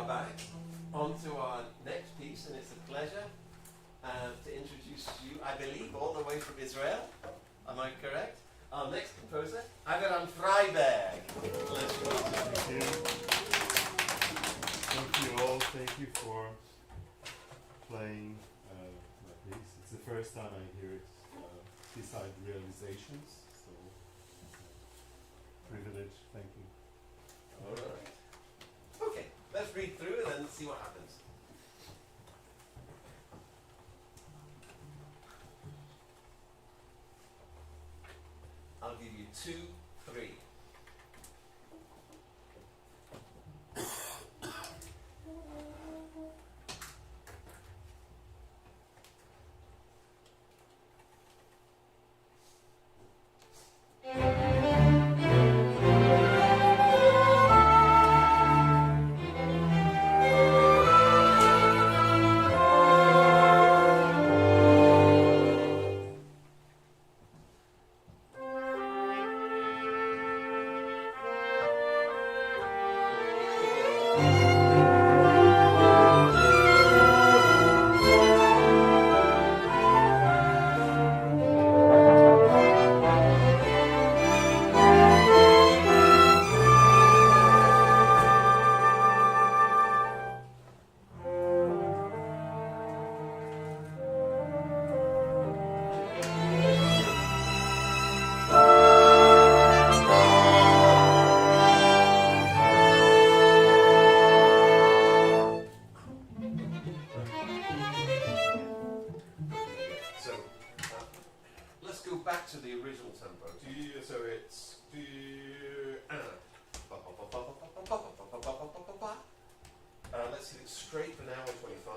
back onto our next piece, and it's a pleasure to introduce you, I believe, all the way from Israel. Am I correct? Our next composer, Aviram Freiberg. Let's go. Thank you. Thank you all. Thank you for playing my piece. It's the first time I hear it beside realizations, so privilege. Thank you. All right. Okay, let's read through and then see what happens. I'll give you 2, 3. Back to the original tempo. So it's let's hit it straight for an hour 25.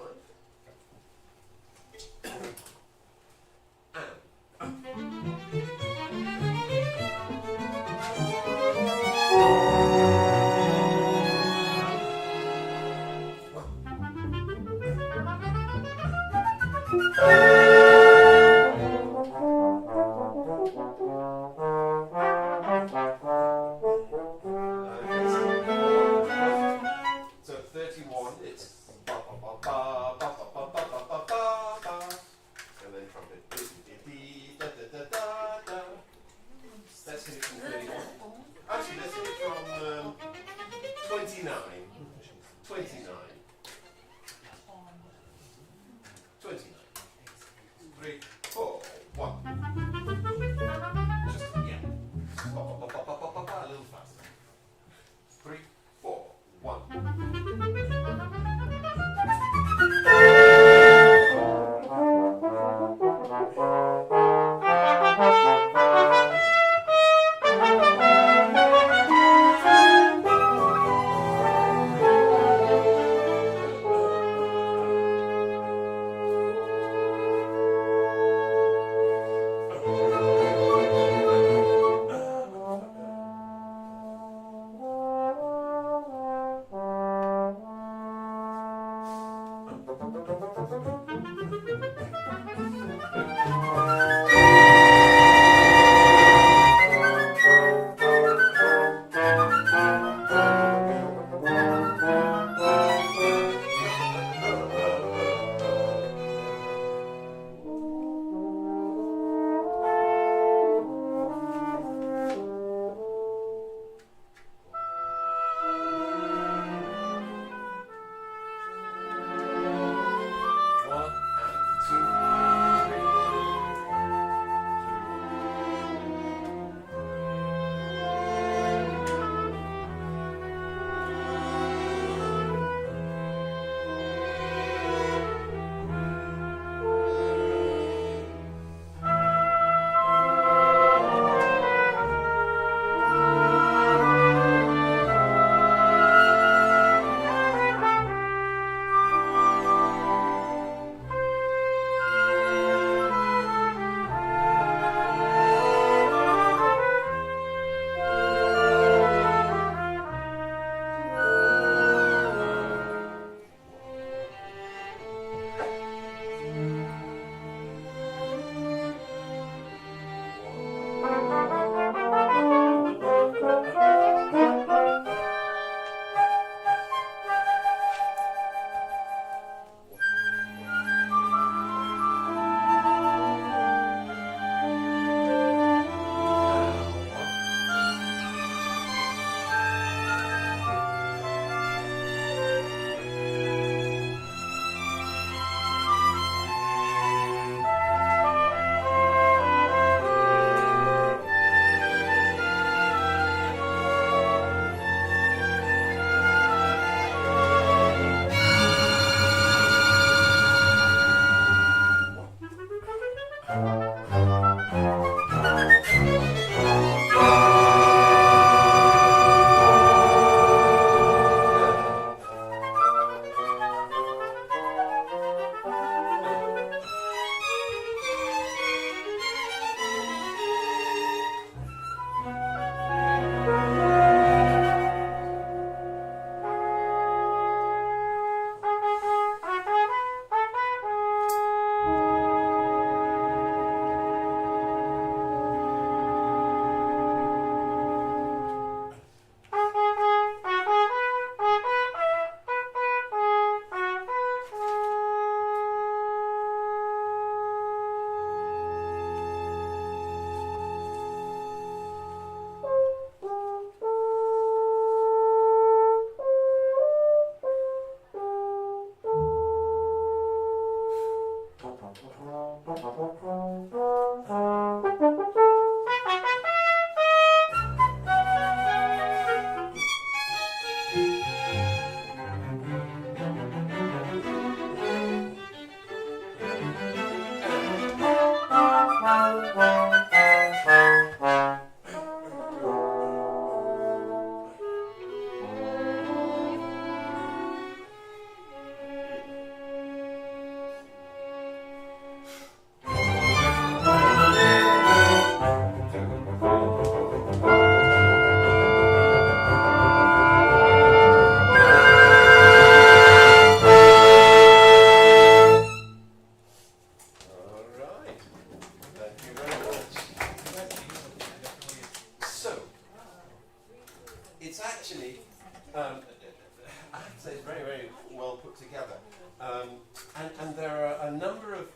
very well put together. And there are a number of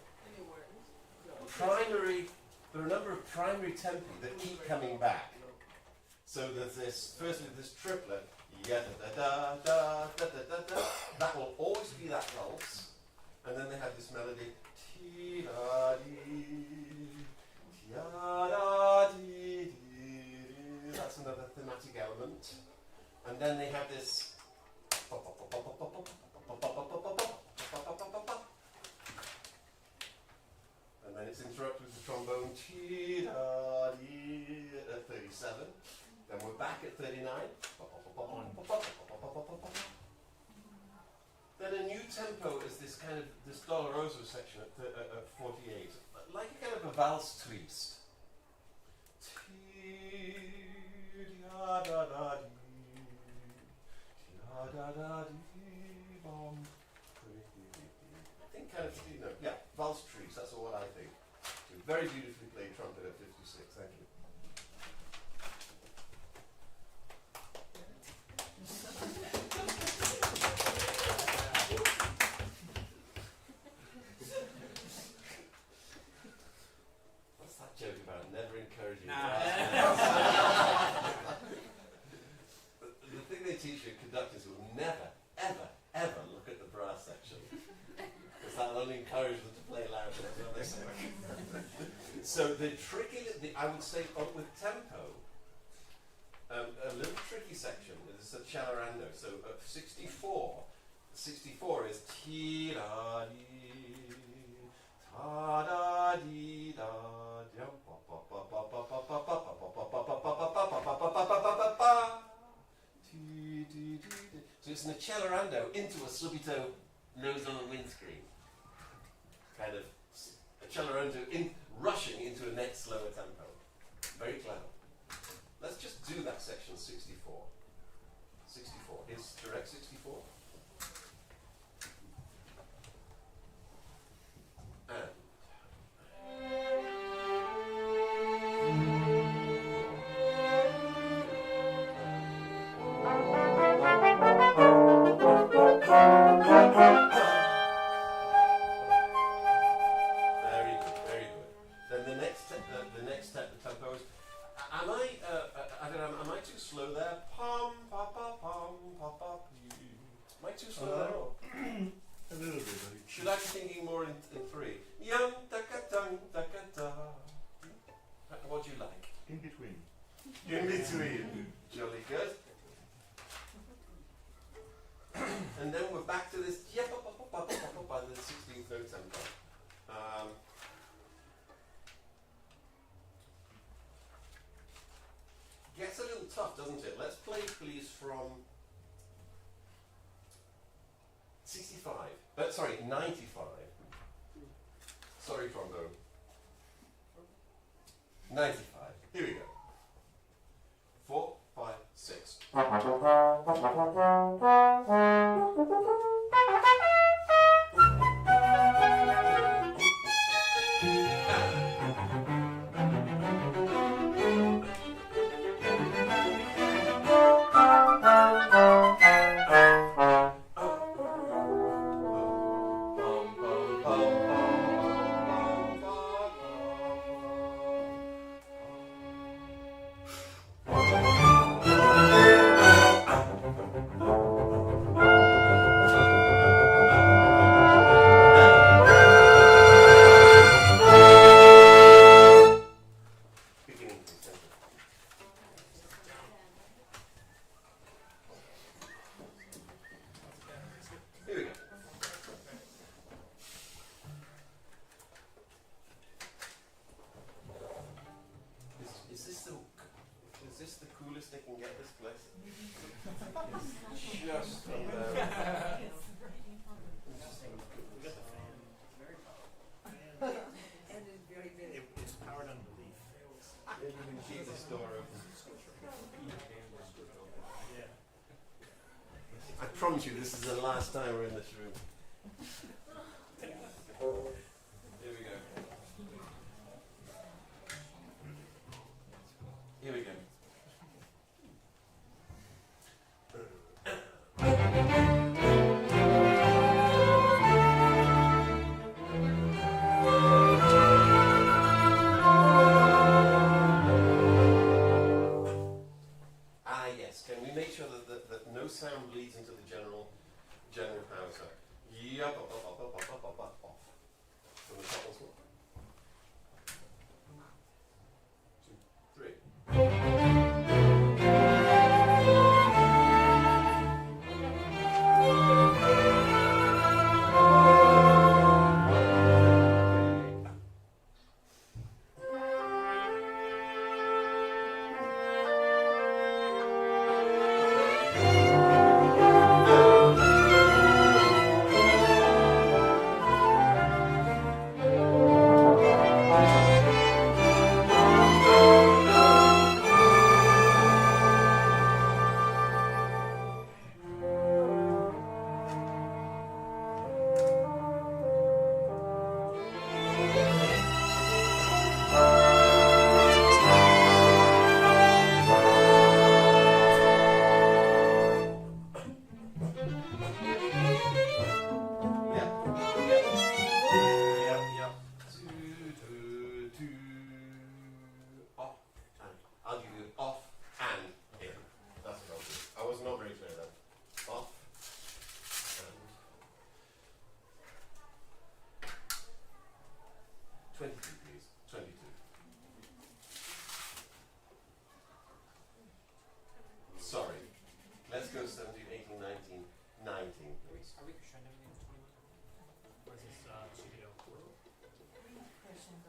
primary tempi that keep coming back. So there's firstly this triplet, that will always be that pulse, and then they have this melody, that's another thematic element, and then they have this, and then it's interrupted with the trombone, at 37. Then we're back at 39. Then a new tempo is this kind of this doloroso section at 48, like a kind of a valse twist. I think kind of, valse trees, that's what I think. Very beautifully played trumpet at 56, thank you. What's that joke about? Never encouraging. The thing they teach you conductors will never, ever, ever look at the brass section. Because that'll only encourage them to play loud. That's what they say. So the tricky, I would say, with tempo, a little tricky section is a Celerando. So 64 is ti da di ta da di da so it's an Celerando into a subito nose on a windscreen. Kind of a Celerando rushing into a next slower tempo. Very clever. Let's just do that section 64. 64. Is direct 64? And very good. Then the next step, the tempo is. Am I too slow there? Pom pa pa pom pa pa pee. Am I too slow there? A little bit. Should I be thinking more in three? Yum taka tung taka da. What do you like? In between. In between. Jolly good. And then we're back to this by the 16th note tempo. Gets a little tough, doesn't it? Let's play, please, from 65. 95. Sorry, trombone. 95. Here we go. 4, 5, 6. I promise you this is the last time we're in this room. Here we go. Here we go.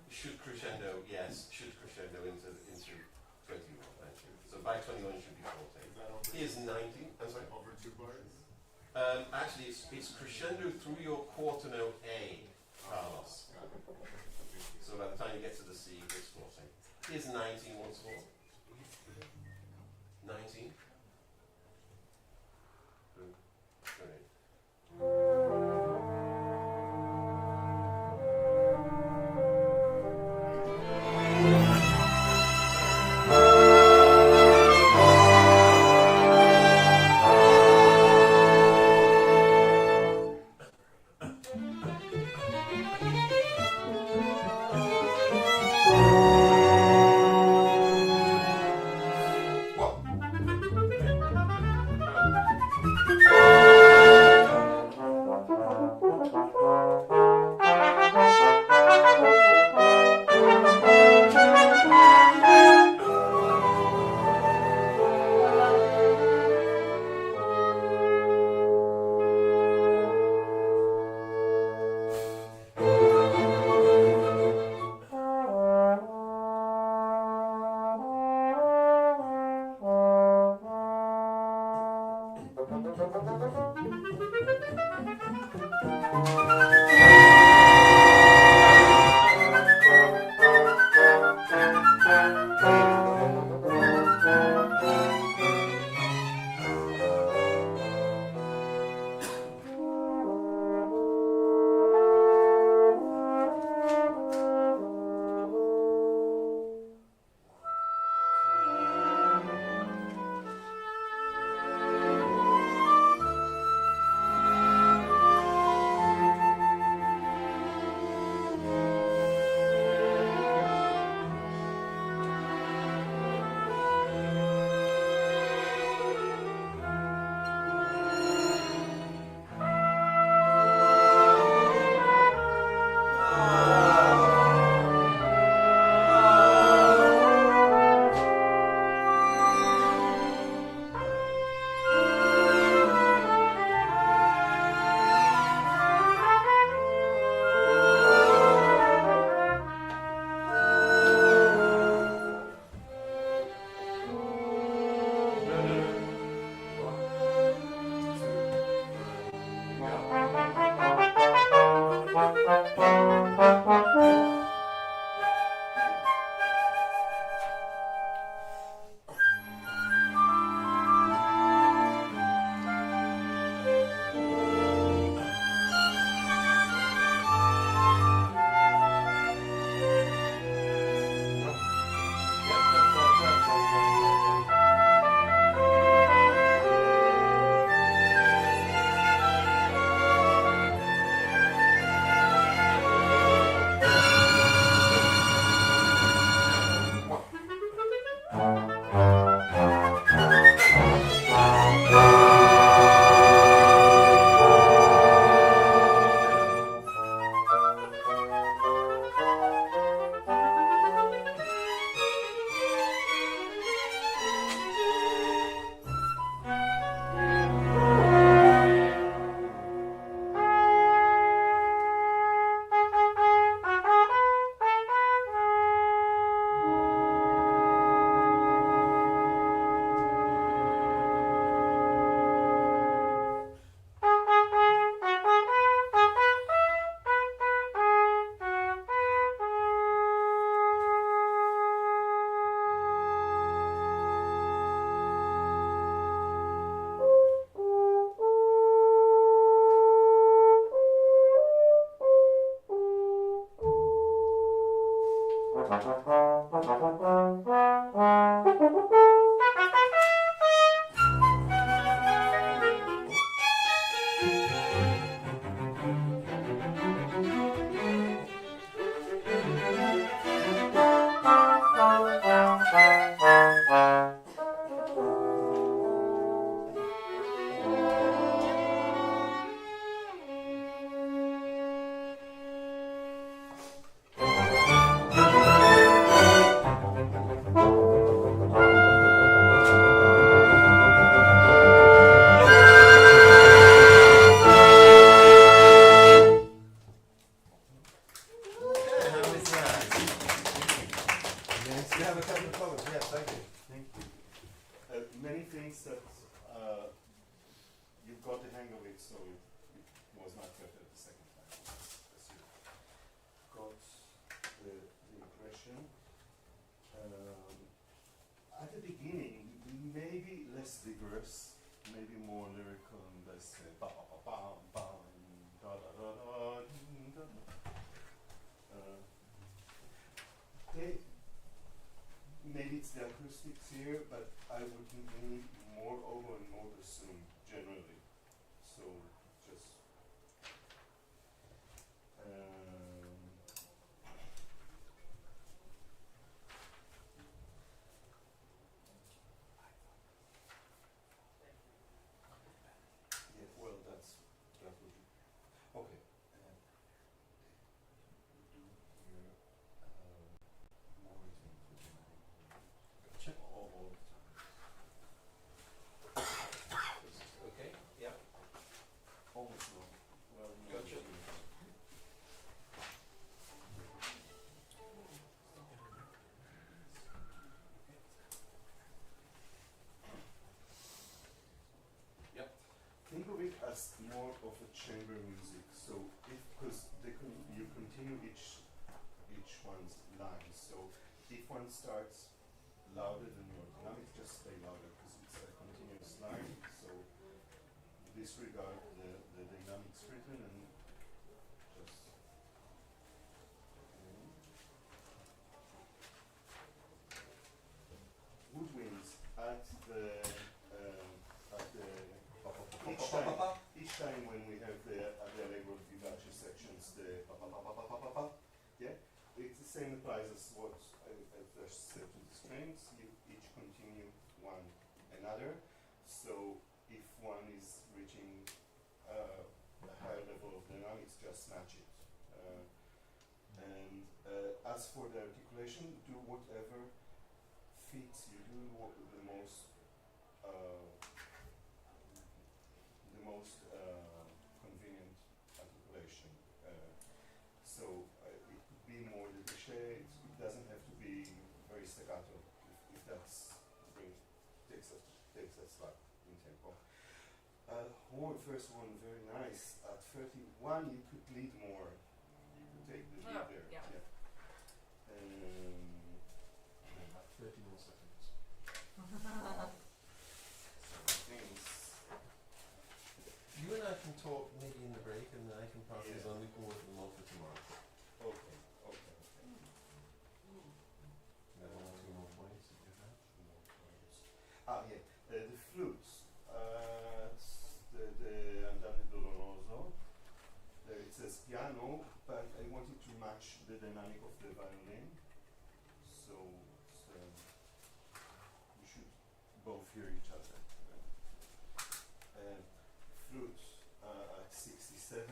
Should crescendo, yes, should crescendo into 21, actually. So by 21 it should be 14. Here's 90, I'm sorry? Over 2 bars? Actually, it's crescendo through your quarter note A, Carlos. So by the time you get to the C, it's 14. Here's 19 once more. 19. was not better the second time, as you got the impression. At the beginning, maybe less vigorous, maybe more lyrical and less ba ba ba bam bam da da da da da. Maybe it's the acoustics here, but I would need more oboe and more bassoon generally. So just yeah, well, that would be okay. We do here more rhythm for the Check. all the Okay, yeah. time. Almost no. Well, no, Gotcha. Yep. Think of it as more of a chamber music. So if, because you continue each one's line. So if one starts louder than your dynamics, just stay louder because it's a continuous line. So disregard the dynamics written and just. Woodwinds at the each time when we have the allegro vivace sections, the pa pa pa pa pa pa pa pa, yeah, it's the same applies as what I first said to the strings. You each continue one another. So if one is reaching a higher level of dynamics, just match it. And as for the articulation, do whatever fits. You do the most convenient articulation. So it could be more détaché. It doesn't have to be very staccato if that's takes a slap in tempo. Horn, first one, very nice. At 31, you could lead more. You could take the lead there. Yeah. 30 more seconds. You and I can talk maybe in the break, and then I can pass these on. We can work them all for tomorrow. Okay. Two more points if you have. Yeah. The flutes. The Andante Doloroso. There it says piano, but I wanted to match the dynamic of the violin. So you should both hear each other. Flute at 67.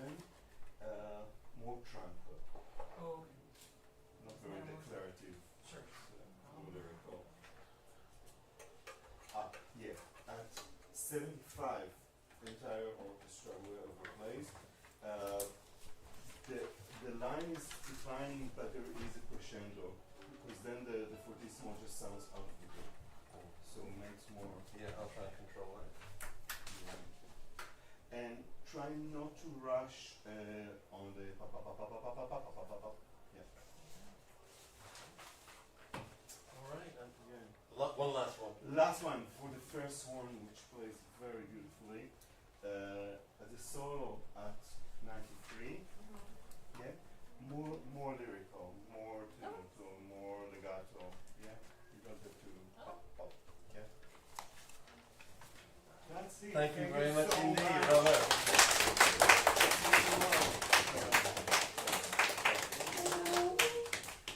More trumpet. Oh. Not very declarative. Sure. More lyrical. Yeah. At 75, the entire orchestra will overplays. The line is declining, but there is a crescendo because then the fortissimo just sounds out of the group. So it makes more. Yeah, I'll try and control that. And try not to rush on the pa pa pa pa pa pa pa pa pa pa pa. Yeah. All right. Yeah. One last one. Last one for the first one, which plays very beautifully. As a solo at 93. Yeah. More lyrical, more tenuto, more legato. Yeah. You don't have to pop pop. Yeah. That's it. Thank you very much so indeed, much. brother.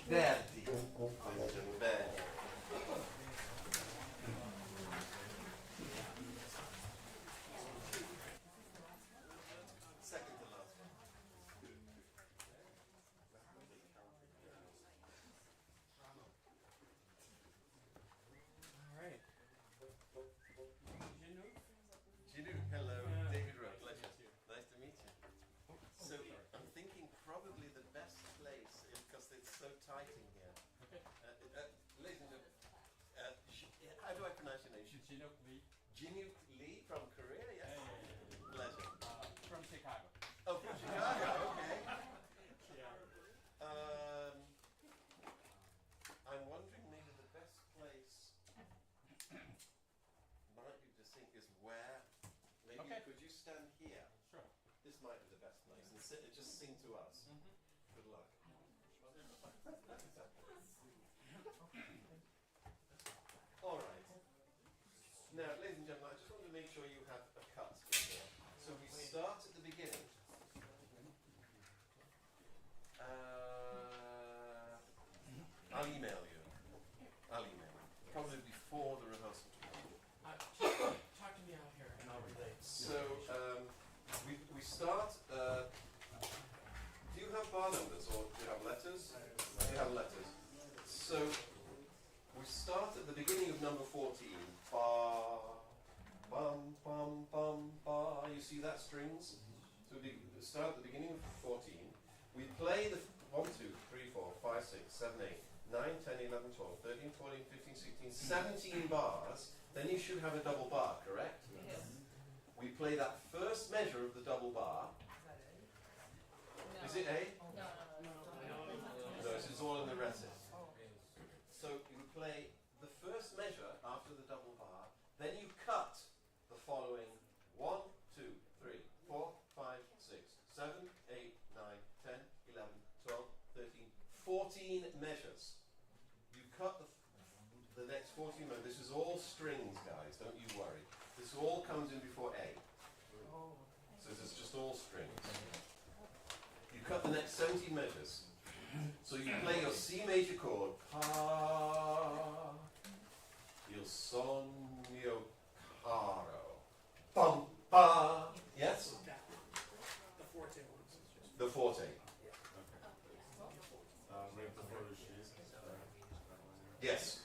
Verdi. Verdi. Second to last one. All right. JinUk, hello. David Wroe, pleasure. Nice to meet you. So I'm thinking probably the best place is because it's so tight in here. Okay. Ladies and gentlemen, how do I pronounce your name? JinUk Lee. JinUk Lee from Korea, yes? Pleasure. From Chicago. just sing to us. Good luck. All right. Now, ladies and gentlemen, I just want to make sure you have a cut in here. So we start at the beginning. I'll email you. Probably before the rehearsal. Talk to me out here and I'll relate. So we start. Do you have bar numbers or do you have letters? You have letters. So we start at the beginning of number 14. Ba, bum, bum, bum, ba. You see that strings? So we start at the beginning of 14. We play the 1, 2, 3, 4, 5, 6, 7, 8, 9, 10, 11, 12, 13, 14, 15, 16, 17 bars. Then you should have a double bar, correct? Yes. We play that first measure of the double bar. No. Is it A? No. No, it's all in the recit. So you play the first measure after the double bar, then you cut the following 1, 2, 3, 4, 5, 6, 7, 8, 9, 10, 11, 12, 13, 14 measures. You cut the next 14 measures. This is all strings, guys, don't you worry. This all comes in before A. So this is just all strings. You cut the next 17 measures. So you play your C major chord, pa, your son, your caro, bum, ba. Yes? The forte ones. The forte. Right before the sheet. Yes.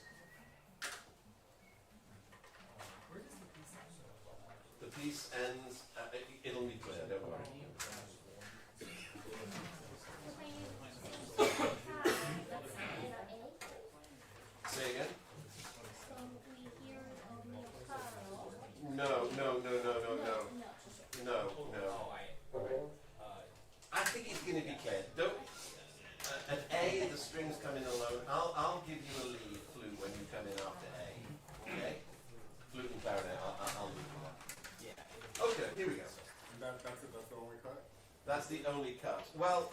The piece ends, it'll be clear, don't worry. Say again? So we hear Mio Caro. No. I think it's going to be clear. Don't. At A, the strings come in alone. I'll give you a lead flute when you come in after A. Okay? Flute and clarinet. I'll leave you that. Yeah. Okay. Here we go. And that's the only cut? That's the only cut. Well,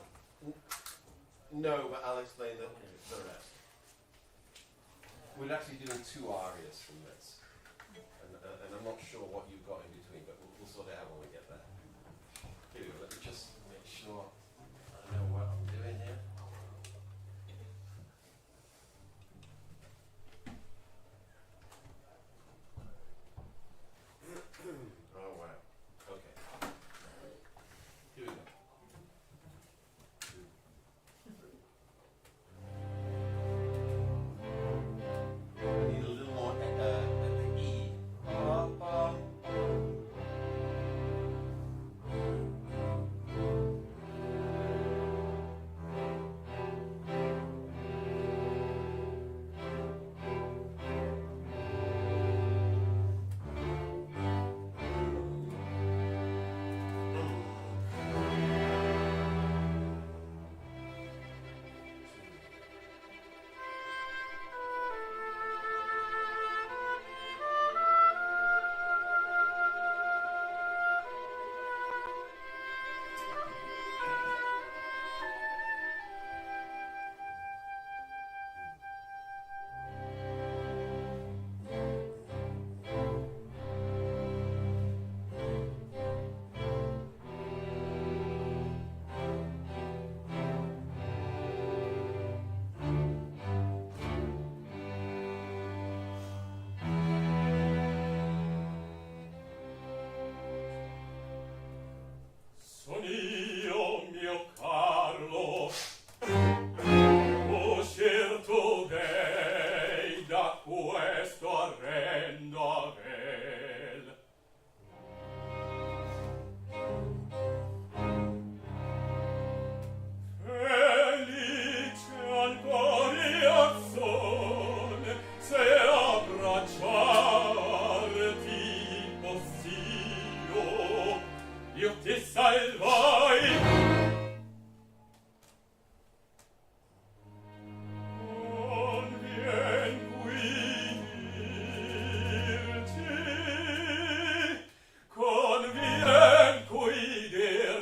no, but I'll explain the rest. We're actually doing 2 arias from this. And I'm not sure what you've got in between, but we'll sort it out when we get there. Here we go. Let me just make sure I know what I'm doing here. Oh, wow. Okay. Here we go. I need a little more E.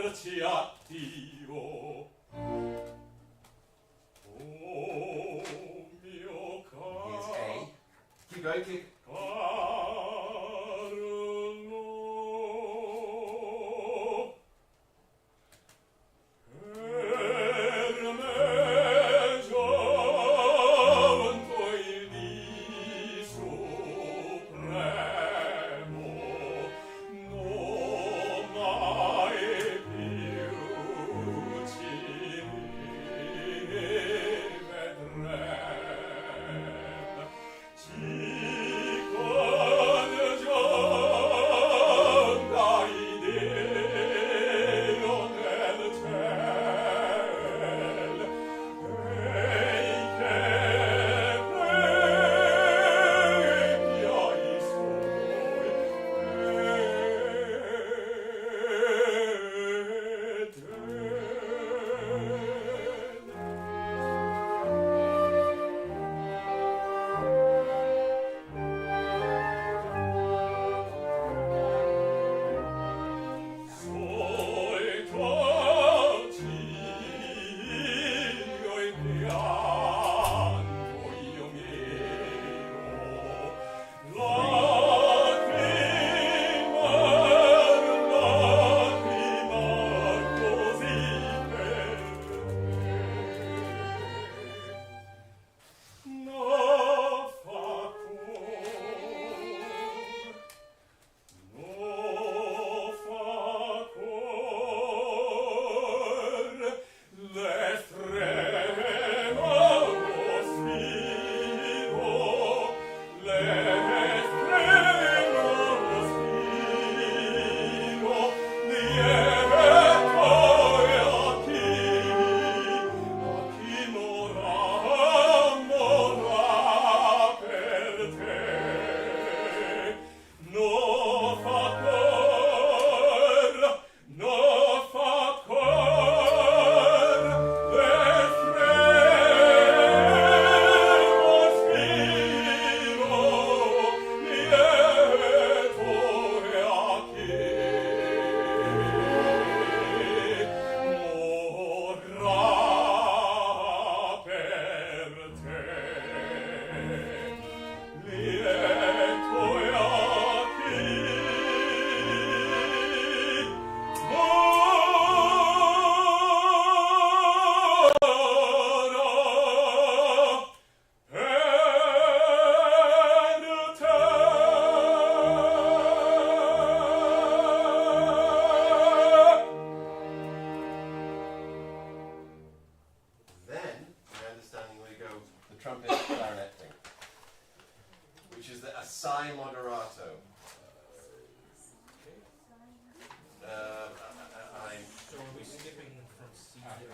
porci attivo. Oh mio caro. Here's A. Keep going, keep.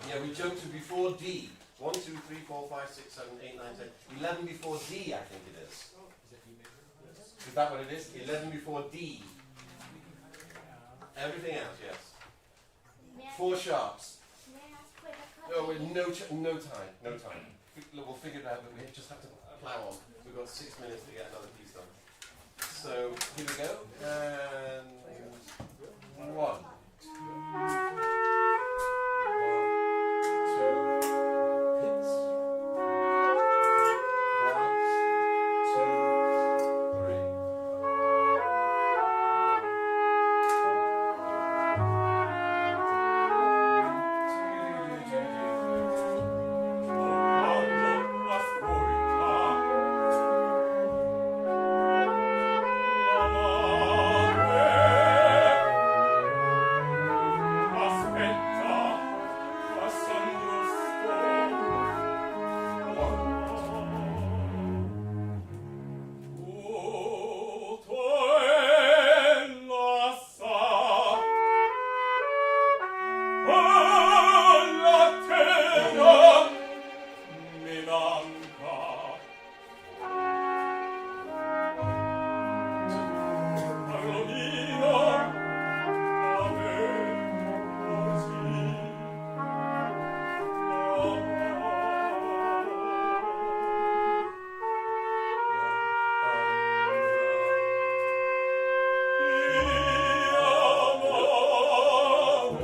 Yeah, we jumped to before D. 1, 2, 3, 4, 5, 6, 7, 8, 9, 10. 11 before D, I think it is. Is that what it is? 11 before D. Everything else, yes. 4 sharps. Oh, with no time. We'll figure it out, but we just have to plow on. We've got 6 minutes to get another piece done. So, here we go. And 1.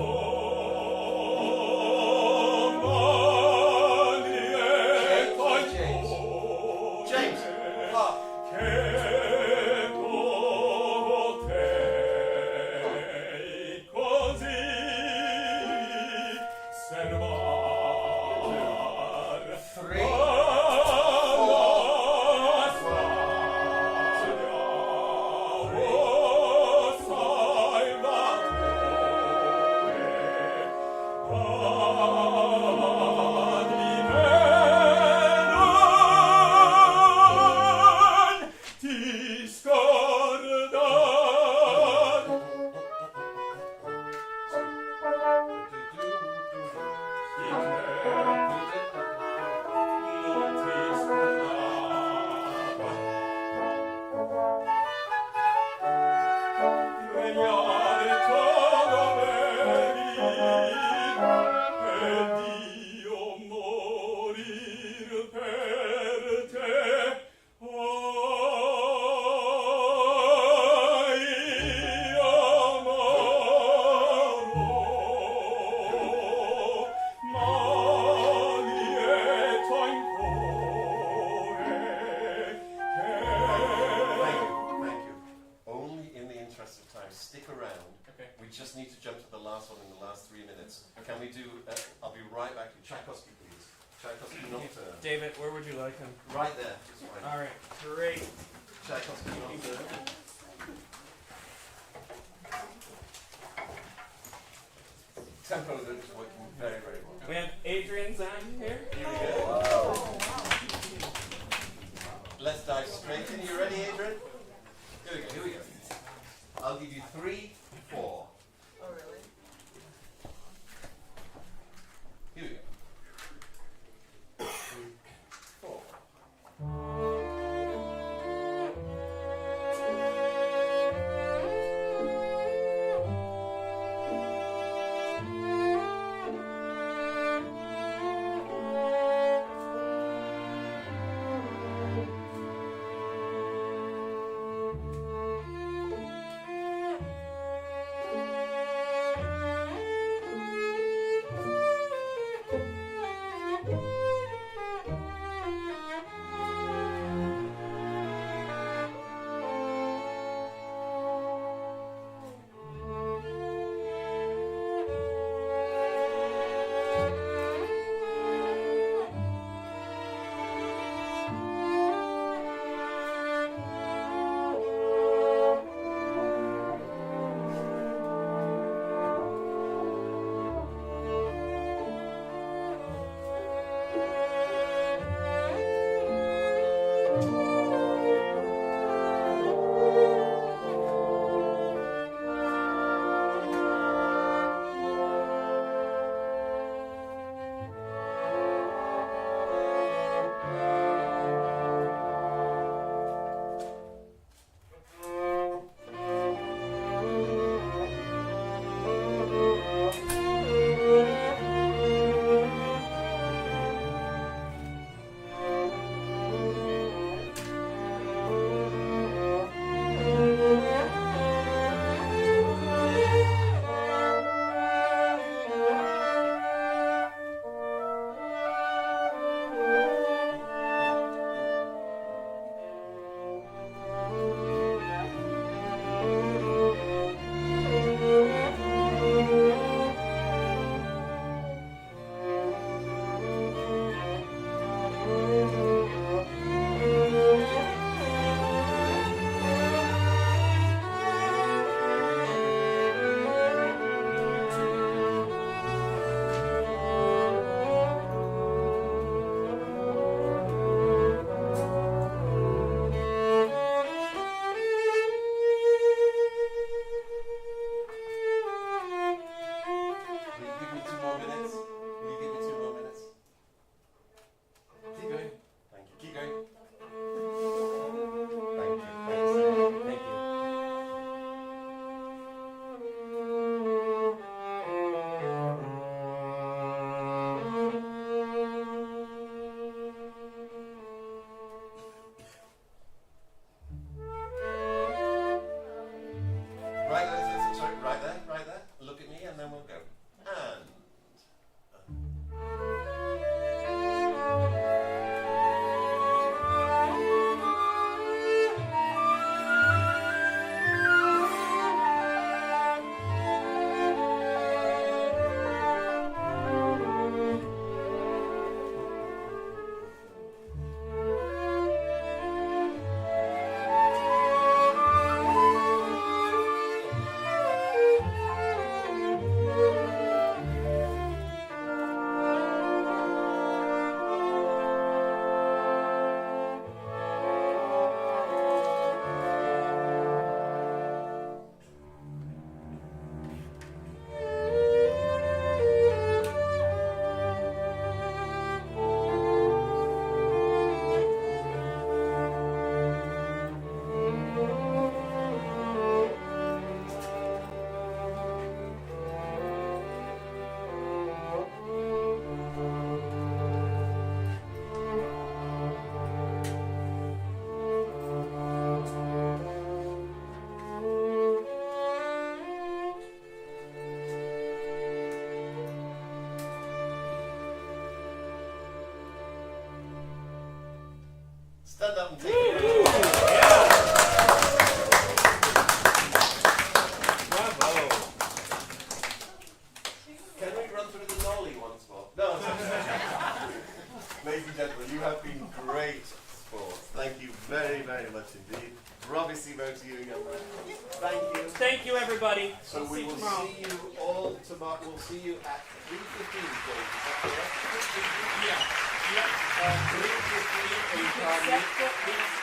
哦 just need to jump to the last one in the last 3 minutes. Can we do, I'll be right back to Tchaikovsky, please. Tchaikovsky Nocturne. David, where would you like him? Right there. Just right. All right, great. Tchaikovsky Nocturne. Tempo is working very, very well. We have Adrian Zhang here. Here we go. Let's dive straight in. You ready, Adrian? Here we go. I'll give you 3, 4. Oh, really? Here we go. 3, 4. once more. No, ladies and gentlemen, you have been great sports. Thank you very, very much indeed. Bravissimo to you, young man. Thank you. Thank you, everybody. So we will see you all tomorrow. We'll see you at 3:15, Dave. Is that correct? Yeah. 3:15 in Carnegie.